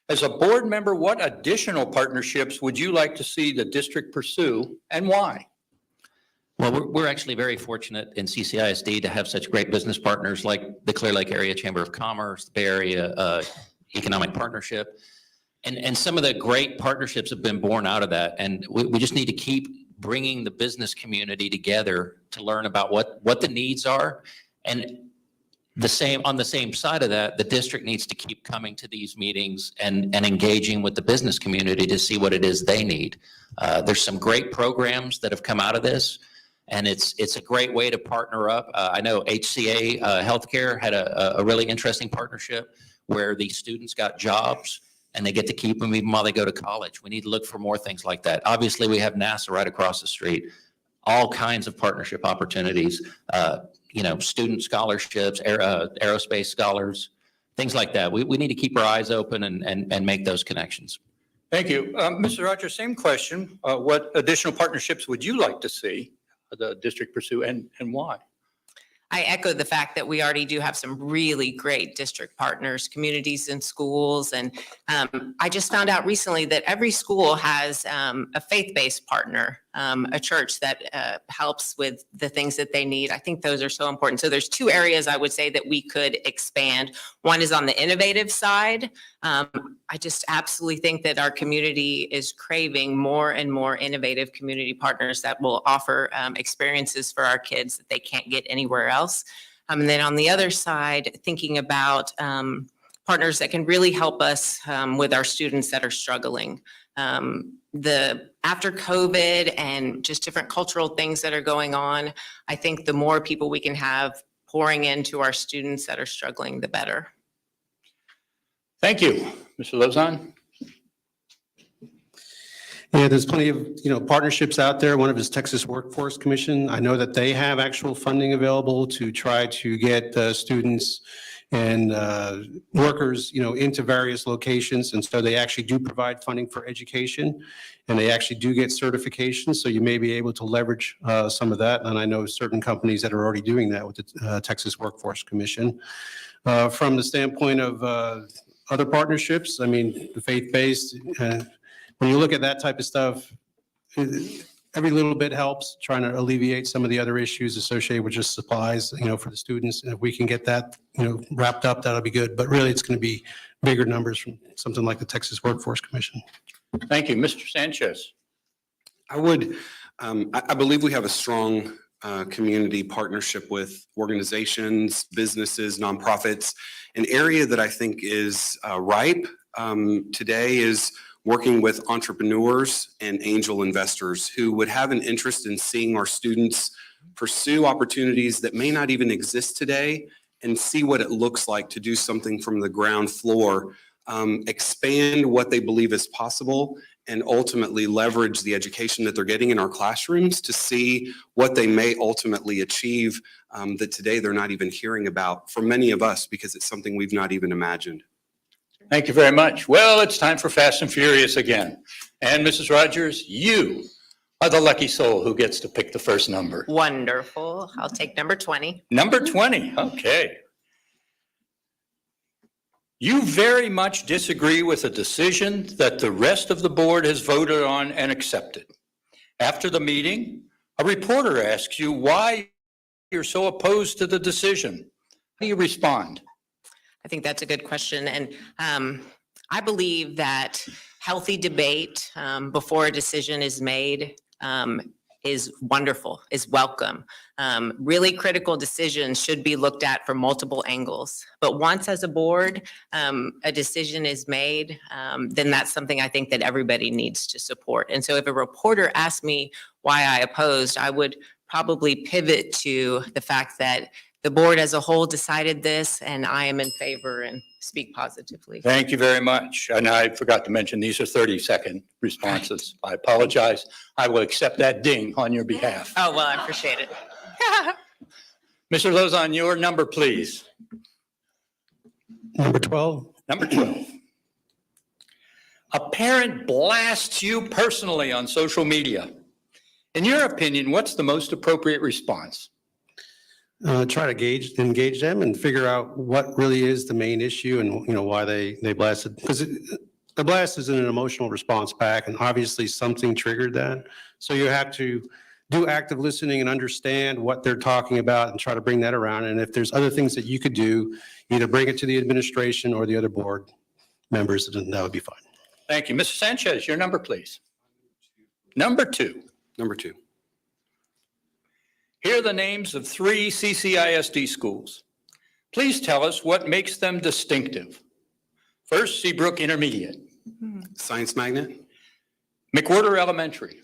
As a board member, what additional partnerships would you like to see the district pursue, and why? Well, we're actually very fortunate in CCISD to have such great business partners like the Clear Lake Area Chamber of Commerce, the Bay Area Economic Partnership, and some of the great partnerships have been born out of that. And we just need to keep bringing the business community together to learn about what the needs are. And on the same side of that, the district needs to keep coming to these meetings and engaging with the business community to see what it is they need. There's some great programs that have come out of this, and it's a great way to partner up. I know HCA Healthcare had a really interesting partnership where the students got jobs and they get to keep them even while they go to college. We need to look for more things like that. Obviously, we have NASA right across the street, all kinds of partnership opportunities, student scholarships, aerospace scholars, things like that. We need to keep our eyes open and make those connections. Thank you. Mr. Rodgers, same question. What additional partnerships would you like to see the district pursue, and why? I echo the fact that we already do have some really great district partners, communities and schools. And I just found out recently that every school has a faith-based partner, a church that helps with the things that they need. I think those are so important. So there's 2 areas I would say that we could expand. One is on the innovative side. I just absolutely think that our community is craving more and more innovative community partners that will offer experiences for our kids that they can't get anywhere else. And then on the other side, thinking about partners that can really help us with our students that are struggling. After COVID and just different cultural things that are going on, I think the more people we can have pouring into our students that are struggling, the better. Thank you. Mr. Lauzon? Yeah, there's plenty of, partnerships out there. One of is Texas Workforce Commission. I know that they have actual funding available to try to get students and workers, into various locations. And so they actually do provide funding for education, and they actually do get certifications. So you may be able to leverage some of that. And I know certain companies that are already doing that with the Texas Workforce Commission. From the standpoint of other partnerships, I mean, the faith-based, when you look at that type of stuff, every little bit helps, trying to alleviate some of the other issues associated with just supplies, for the students. And if we can get that, wrapped up, that'll be good. But really, it's going to be bigger numbers from something like the Texas Workforce Commission. Thank you. Mr. Sanchez? I would, I believe we have a strong community partnership with organizations, businesses, nonprofits. An area that I think is ripe today is working with entrepreneurs and angel investors who would have an interest in seeing our students pursue opportunities that may not even exist today and see what it looks like to do something from the ground floor, expand what they believe is possible, and ultimately leverage the education that they're getting in our classrooms to see what they may ultimately achieve that today they're not even hearing about for many of us because it's something we've not even imagined. Thank you very much. Well, it's time for Fast and Furious again. And Mrs. Rodgers, you are the lucky soul who gets to pick the first number. Wonderful. I'll take number 20. Number 20, okay. You very much disagree with a decision that the rest of the board has voted on and accepted. After the meeting, a reporter asks you why you're so opposed to the decision. How do you respond? I think that's a good question. And I believe that healthy debate before a decision is made is wonderful, is welcome. Really critical decisions should be looked at from multiple angles. But once as a board, a decision is made, then that's something I think that everybody needs to support. And so if a reporter asked me why I opposed, I would probably pivot to the fact that the board as a whole decided this, and I am in favor and speak positively. Thank you very much. And I forgot to mention, these are 30-second responses. I apologize. I will accept that ding on your behalf. Oh, well, I appreciate it. Mr. Lauzon, your number, please. Number 12. Number 12. A parent blasts you personally on social media. In your opinion, what's the most appropriate response? Try to engage them and figure out what really is the main issue and, why they blasted. Because the blast is an emotional response back, and obviously something triggered that. So you have to do active listening and understand what they're talking about and try to bring that around. And if there's other things that you could do, either bring it to the administration or the other board members, then that would be fine. Thank you. Mr. Sanchez, your number, please. Number 2. Number 2. Here are the names of 3 CCISD schools. Please tell us what makes them distinctive. First, Seabrook Intermediate. Science Magnet, McWhorter Elementary.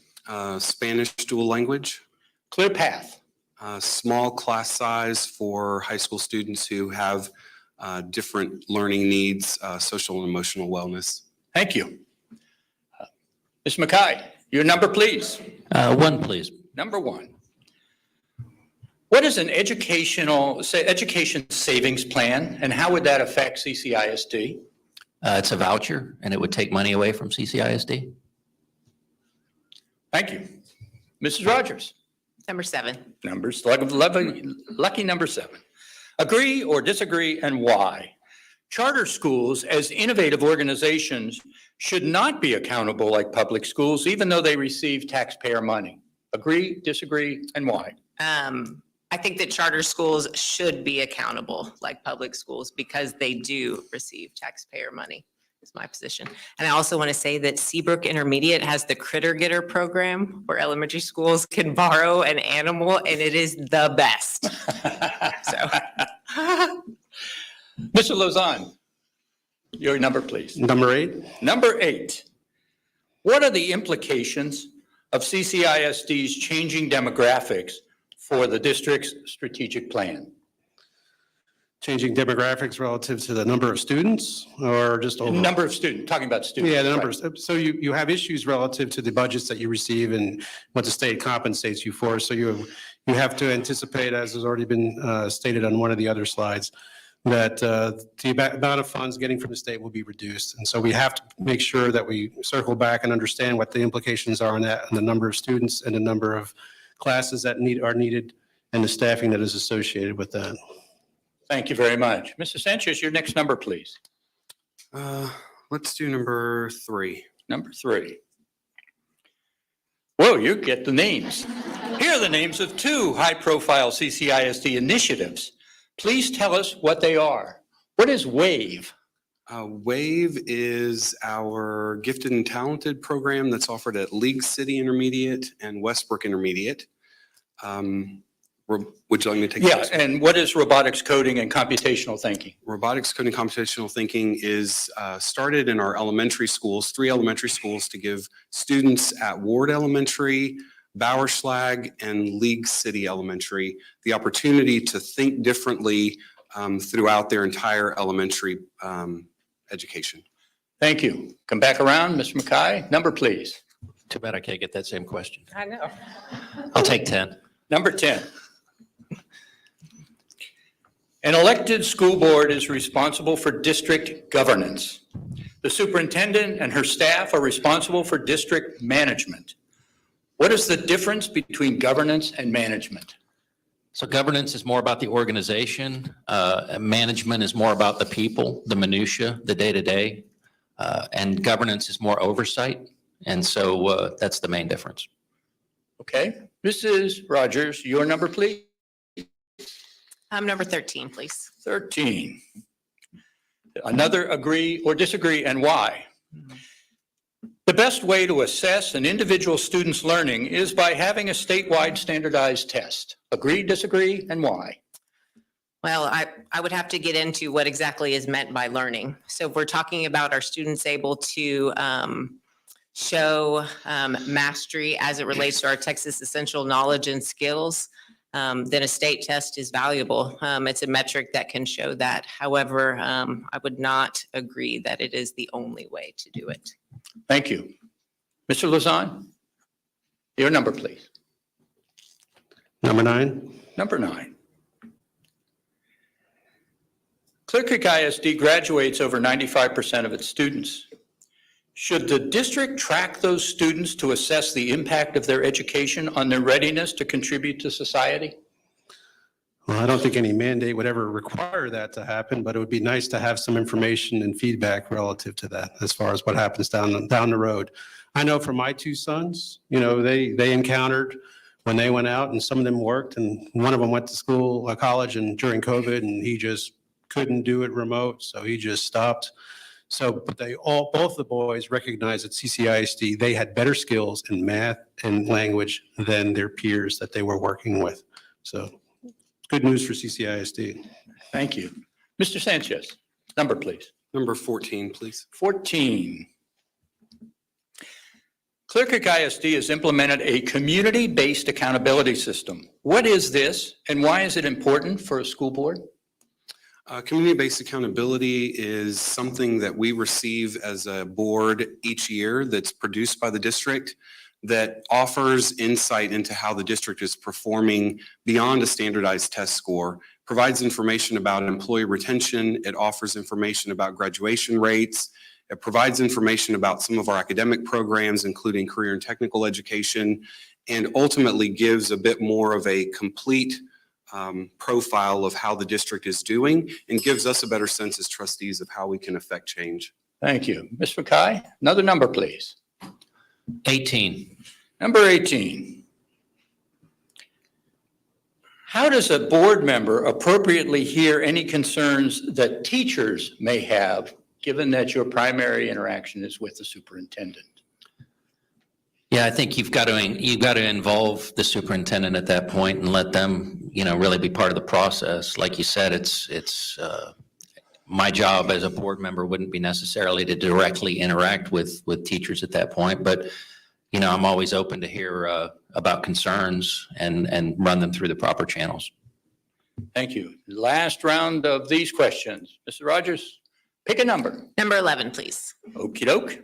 Spanish dual language, Clear Path. small class size for high school students who have different learning needs, social and emotional wellness. Thank you. Ms. Mackay, your number, please. 1, please. Number 1. What is an education savings plan, and how would that affect CCISD? It's a voucher, and it would take money away from CCISD. Thank you. Mrs. Rodgers, Number 7. lucky number 7. Agree or disagree, and why? Charter schools, as innovative organizations, should not be accountable like public schools, even though they receive taxpayer money. Agree, disagree, and why? I think that charter schools should be accountable like public schools because they do receive taxpayer money, is my position. And I also want to say that Seabrook Intermediate has the Critter Getter program where elementary schools can borrow an animal, and it is the best. So, Mr. Lauzon, Your number, please. Number 8. Number 8. What are the implications of CCISD's changing demographics for the district's strategic plan? Changing demographics relative to the number of students or just overall? Number of students, talking about students. Yeah, the right. numbers. So you have issues relative to the budgets that you receive and what the state compensates you for. So you have to anticipate, as has already been stated on one of the other slides, that the amount of funds getting from the state will be reduced. And so we have to make sure that we circle back and understand what the implications are on that and the number of students and the number of classes that are needed and the staffing that is associated with that. Thank you very much. Mr. Sanchez, your next number, please. Let's do number 3. Number 3. Whoa, you get the names. Here are the names of 2 high-profile CCISD initiatives. Please tell us what they are. What is WAVE? WAVE is our gifted and talented program that's offered at League City Intermediate and Westbrook Intermediate. Would you like me to take Yeah, this? and what is robotics coding and computational thinking? Robotics coding computational thinking is started in our elementary schools, 3 elementary schools, to give students at Ward Elementary, Bowerschlag, and League City Elementary the opportunity to think differently throughout their entire elementary education. Thank you. Come back around, Mr. Mackay. Number, please. Too bad I can't get that same question. I know. I'll take 10. Number 10. An elected school board is responsible for district governance. The superintendent and her staff are responsible for district management. What is the difference between governance and management? So governance is more about the organization. Management is more about the people, the minutia, the day-to-day. And governance is more oversight. And so that's the main difference. Okay. Mrs. Rodgers, your number, please. Number 13, please. 13. Another agree or disagree, and why? The best way to assess an individual student's learning is by having a statewide standardized test. Agree, disagree, and why? Well, I would have to get into what exactly is meant by learning. So if we're talking about our students able to show mastery as it relates to our Texas Essential Knowledge and Skills, then a state test is valuable. It's a metric that can show that. However, I would not agree that it is the only way to do it. Thank you. Mr. Lauzon, your number, please. Number 9. Number 9. Clear Creek ISD graduates over 95% of its students. Should the district track those students to assess the impact of their education on their readiness to contribute to society? Well, I don't think any mandate would ever require that to happen, but it would be nice to have some information and feedback relative to that as far as what happens down the road. I know for my 2 sons, they encountered when they went out, and some of them worked, and one of them went to school, college, and during COVID, and he just couldn't do it remote, so he just stopped. So, but both the boys recognized at CCISD, they had better skills in math and language than their peers that they were working with. So good news for CCISD. Thank you. Mr. Sanchez, number, please. Number 14, please. 14. Clear Creek ISD has implemented a community-based accountability system. What is this, and why is it important for a school board? Community-based accountability is something that we receive as a board each year that's produced by the district that offers insight into how the district is performing beyond a standardized test score, provides information about employee retention, it offers information about graduation rates, it provides information about some of our academic programs, including career and technical education, and ultimately gives a bit more of a complete profile of how the district is doing and gives us a better sense as trustees of how we can affect change. Thank you. Ms. Mackay, another number, please. 18. Number 18. How does a board member appropriately hear any concerns that teachers may have, given that your primary interaction is with the superintendent? Yeah, I think you've got to involve the superintendent at that point and let them, really be part of the process. Like you said, it's my job as a board member wouldn't be necessarily to directly interact with teachers at that point, but I'm always open to hear about concerns and run them through the proper channels. Thank you. Last round of these questions. Mr. Rodgers, pick a number. Number 11, please. Okey doke.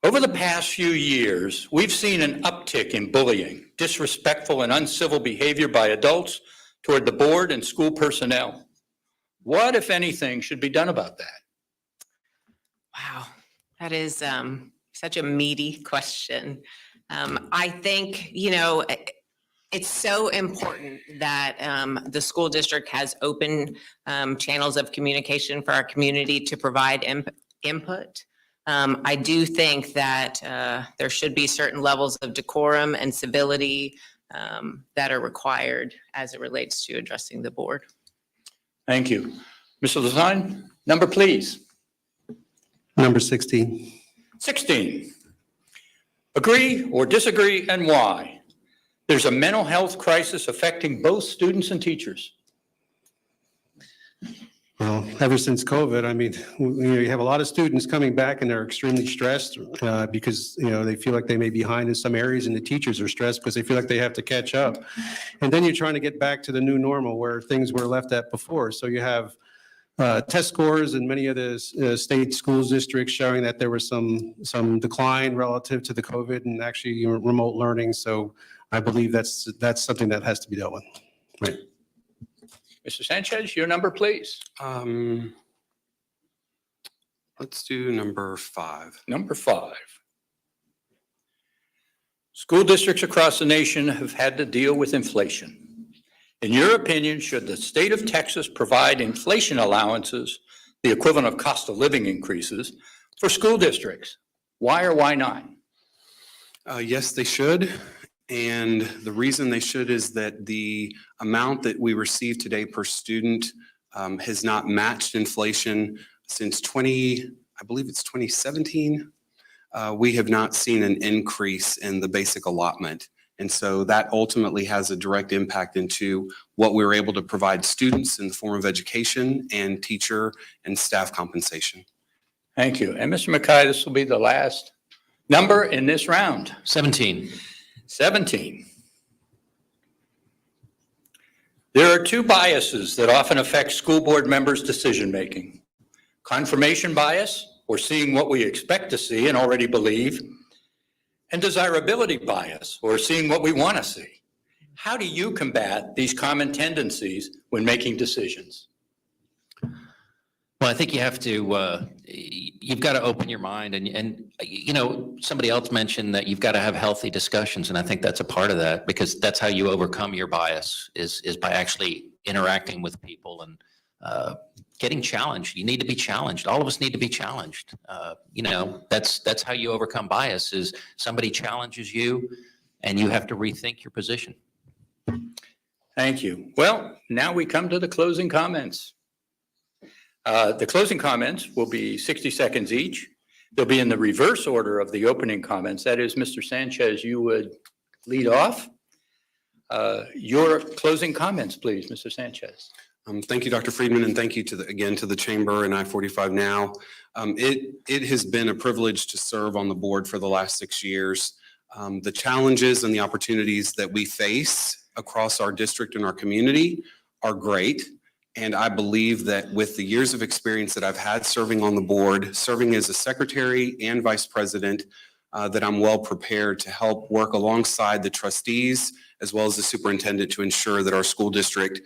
Over the past few years, we've seen an uptick in bullying, disrespectful and uncivil behavior by adults toward the board and school personnel. What, if anything, should be done about that? Wow, that is such a meaty question. I think, it's so important that the school district has open channels of communication for our community to provide input. I do think that there should be certain levels of decorum and civility that are required as it relates to addressing the board. Thank you. Mr. Lauzon, number please. Number 16. 16. Agree or disagree, and why? There's a mental health crisis affecting both students and teachers. Well, ever since COVID, I mean, you have a lot of students coming back and they're extremely stressed because, they feel like they may be behind in some areas, and the teachers are stressed because they feel like they have to catch up. And then you're trying to get back to the new normal where things were left at before. So you have test scores in many of the state schools districts showing that there was some decline relative to the COVID and actually remote learning. So I believe that's something that has to be dealt with. Right. Mr. Sanchez, your number, please. Let's do number 5. Number 5. School districts across the nation have had to deal with inflation. In your opinion, should the state of Texas provide inflation allowances, the equivalent of cost of living increases, for school districts? Why or why not? Yes, they should. And the reason they should is that the amount that we receive today per student has not matched inflation since I believe it's 2017. We have not seen an increase in the basic allotment. And so that ultimately has a direct impact into what we're able to provide students in the form of education and teacher and staff compensation. Thank you. And Mr. Mackay, this will be the last number in this round. 17. 17. There are two biases that often affect school board members' decision-making. Confirmation bias, or seeing what we expect to see and already believe, and desirability bias, or seeing what we want to see. How do you combat these common tendencies when making decisions? Well, I think you have to, you've got to open your mind and somebody else mentioned that you've got to have healthy discussions. And I think that's a part of that, because that's how you overcome your bias is by actually interacting with people and getting challenged. You need to be challenged. All of us need to be challenged. That's how you overcome bias is somebody challenges you and you have to rethink your position. Thank you. Well, now we come to the closing comments. The closing comments will be 60 seconds each. They'll be in the reverse order of the opening comments. That is, Mr. Sanchez, you would lead off. Your closing comments, please, Mr. Sanchez. Thank you, Dr. Friedman, and thank you again to the Chamber and I-45 Now. It has been a privilege to serve on the board for the last 6 years. The challenges and the opportunities that we face across our district and our community are great. And I believe that with the years of experience that I've had serving on the board, serving as a secretary and vice president, that I'm well prepared to help work alongside the trustees as well as the superintendent to ensure that our school district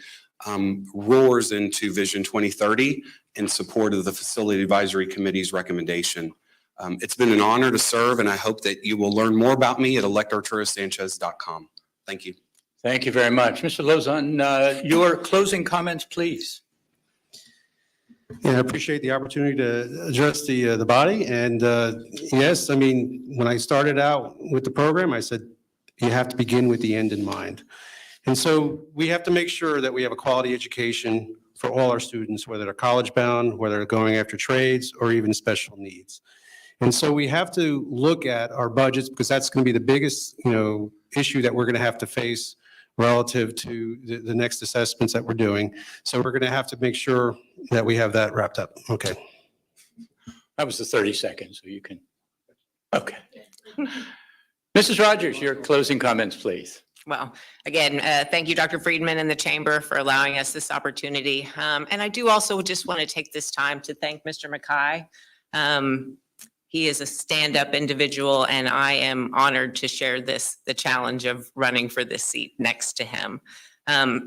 roars into Vision 2030 in support of the Facility Advisory Committee's recommendation. It's been an honor to serve, and I hope that you will learn more about me at electarturosanchez.com. Thank you. Thank you very much. Mr. Lauzon, your closing comments, please. Yeah, I appreciate the opportunity to address the body. And yes, I mean, when I started out with the program, I said, you have to begin with the end in mind. And so we have to make sure that we have a quality education for all our students, whether they're college bound, whether they're going after trades or even special needs. And so we have to look at our budgets, because that's going to be the biggest, issue that we're going to have to face relative to the next assessments that we're doing. So we're going to have to make sure that we have that wrapped up. Okay. That was the 30 seconds, so you can, okay. Mrs. Rodgers, your closing comments, please. Well, again, thank you, Dr. Friedman and the Chamber for allowing us this opportunity. And I do also just want to take this time to thank Mr. Mackay. He is a stand-up individual, and I am honored to share the challenge of running for this seat next to him.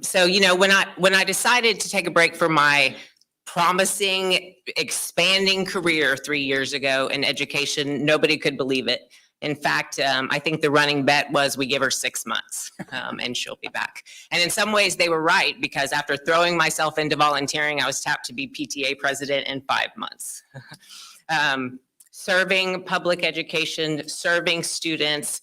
So, you know, when I decided to take a break from my promising, expanding career 3 years ago in education, nobody could believe it. In fact, I think the running bet was we give her 6 months and she'll be back. And in some ways they were right, because after throwing myself into volunteering, I was tapped to be PTA president in 5 months. Serving public education, serving students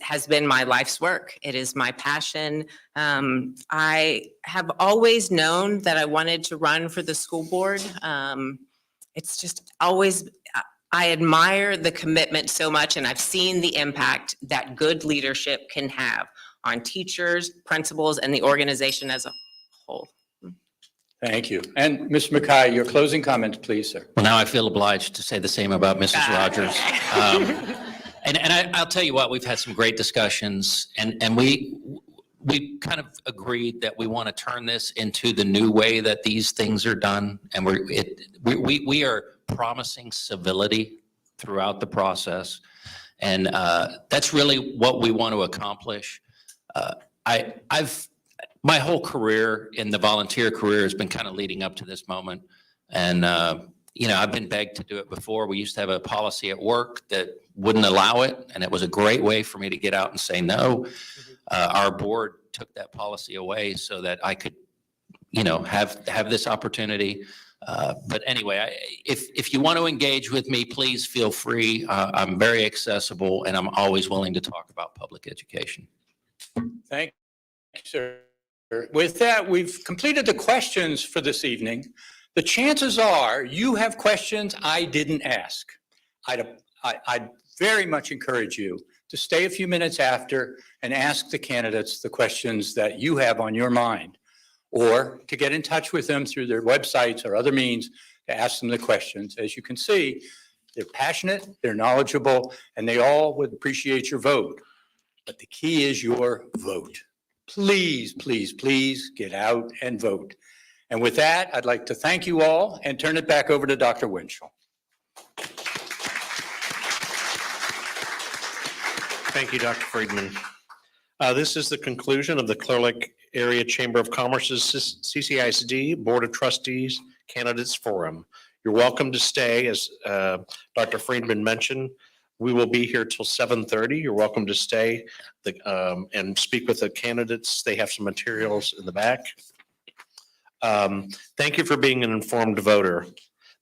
has been my life's work. It is my passion. I have always known that I wanted to run for the school board. It's just always, I admire the commitment so much, and I've seen the impact that good leadership can have on teachers, principals, and the organization as a whole. Thank you. And Mr. Mackay, your closing comments, please, sir. Well, now I feel obliged to say the same about Mrs. Rodgers. And I'll tell you what, we've had some great discussions, and we kind of agreed that we want to turn this into the new way that these things are done. And we are promising civility throughout the process. And that's really what we want to accomplish. My whole career in the volunteer career has been kind of leading up to this moment. And, you know, I've been begged to do it before. We used to have a policy at work that wouldn't allow it. And it was a great way for me to get out and say no. Our board took that policy away so that I could, you know, have this opportunity. But anyway, if you want to engage with me, please feel free. I'm very accessible, and I'm always willing to talk about public education. Thank you, sir. With that, we've completed the questions for this evening. The chances are you have questions I didn't ask. I'd very much encourage you to stay a few minutes after and ask the candidates the questions that you have on your mind, or to get in touch with them through their websites or other means to ask them the questions. As you can see, they're passionate, they're knowledgeable, and they all would appreciate your vote. But the key is your vote. Please, please, please get out and vote. And with that, I'd like to thank you all and turn it back over to Dr. Winchell. Thank you, Dr. Friedman. This is the conclusion of the Clear Lake Area Chamber of Commerce's CCISD Board of Trustees Candidates Forum. You're welcome to stay, as Dr. Friedman mentioned. We will be here till 7:30. You're welcome to stay and speak with the candidates. They have some materials in the back. Thank you for being an informed voter.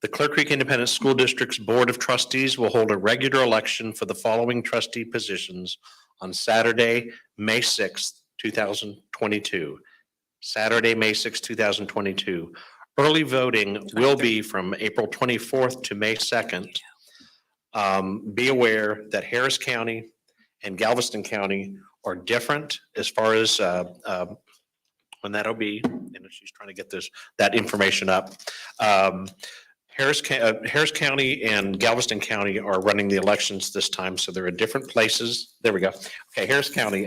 The Clear Creek Independent School District's Board of Trustees will hold a regular election for the following trustee positions on Saturday, May 6th, 2022. Saturday, May 6th, 2022. Early voting will be from April 24th to May 2nd. Be aware that Harris County and Galveston County are different as far as when that'll be, and she's trying to get that information up. Harris County and Galveston County are running the elections this time, so they're in different places. There we go. Okay, Harris County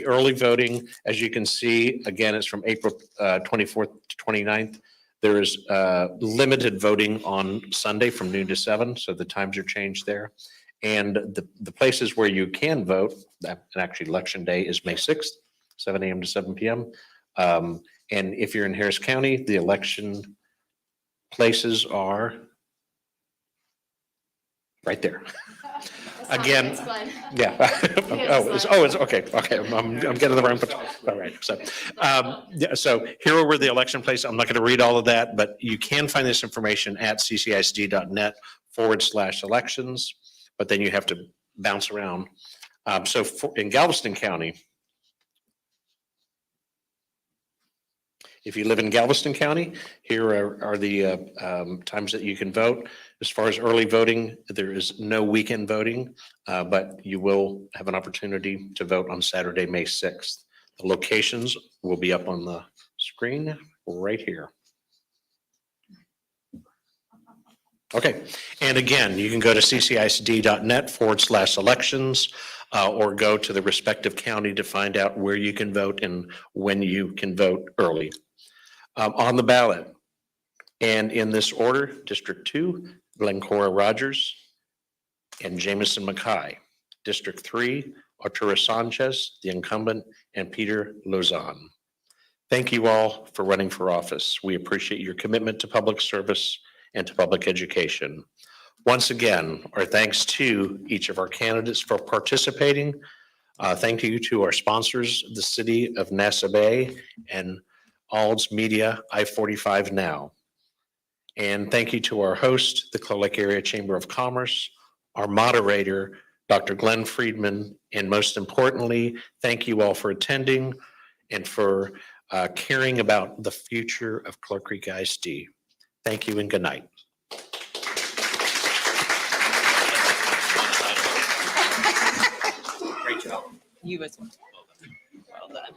early voting, as you can see, again, it's from April 24th to 29th. There is limited voting on Sunday from noon to 7, so the times are changed there. And the places where you can vote, and actually election day is May 6th, 7 a.m. to 7 p.m. And if you're in Harris County, the election places are right there. Again, yeah. It's okay. Okay, I'm getting the wrong. All right. So, yeah, so here are where the election places. I'm not going to read all of that, but you can find this information at ccisd.net/elections. But then you have to bounce around. So in Galveston County, if you live in Galveston County, here are the times that you can vote. As far as early voting, there is no weekend voting, but you will have an opportunity to vote on Saturday, May 6th. The locations will be up on the screen right here. Okay, and again, you can go to ccisd.net/elections or go to the respective county to find out where you can vote and when you can vote early. On the ballot, and in this order, District 2, Glencora Rodgers and Jamieson Mackay. District 3, Arturo Sanchez, the incumbent, and Peter Lauzon. Thank you all for running for office. We appreciate your commitment to public service and to public education. Once again, our thanks to each of our candidates for participating. Thank you to our sponsors, the City of Nassau Bay and Alds Media I-45 Now. And thank you to our host, the Clear Lake Area Chamber of Commerce, our moderator, Dr. Glenn Friedman, and most importantly, thank you all for attending and for caring about the future of Clear Creek ISD. Thank you and good night. You as well. Well done.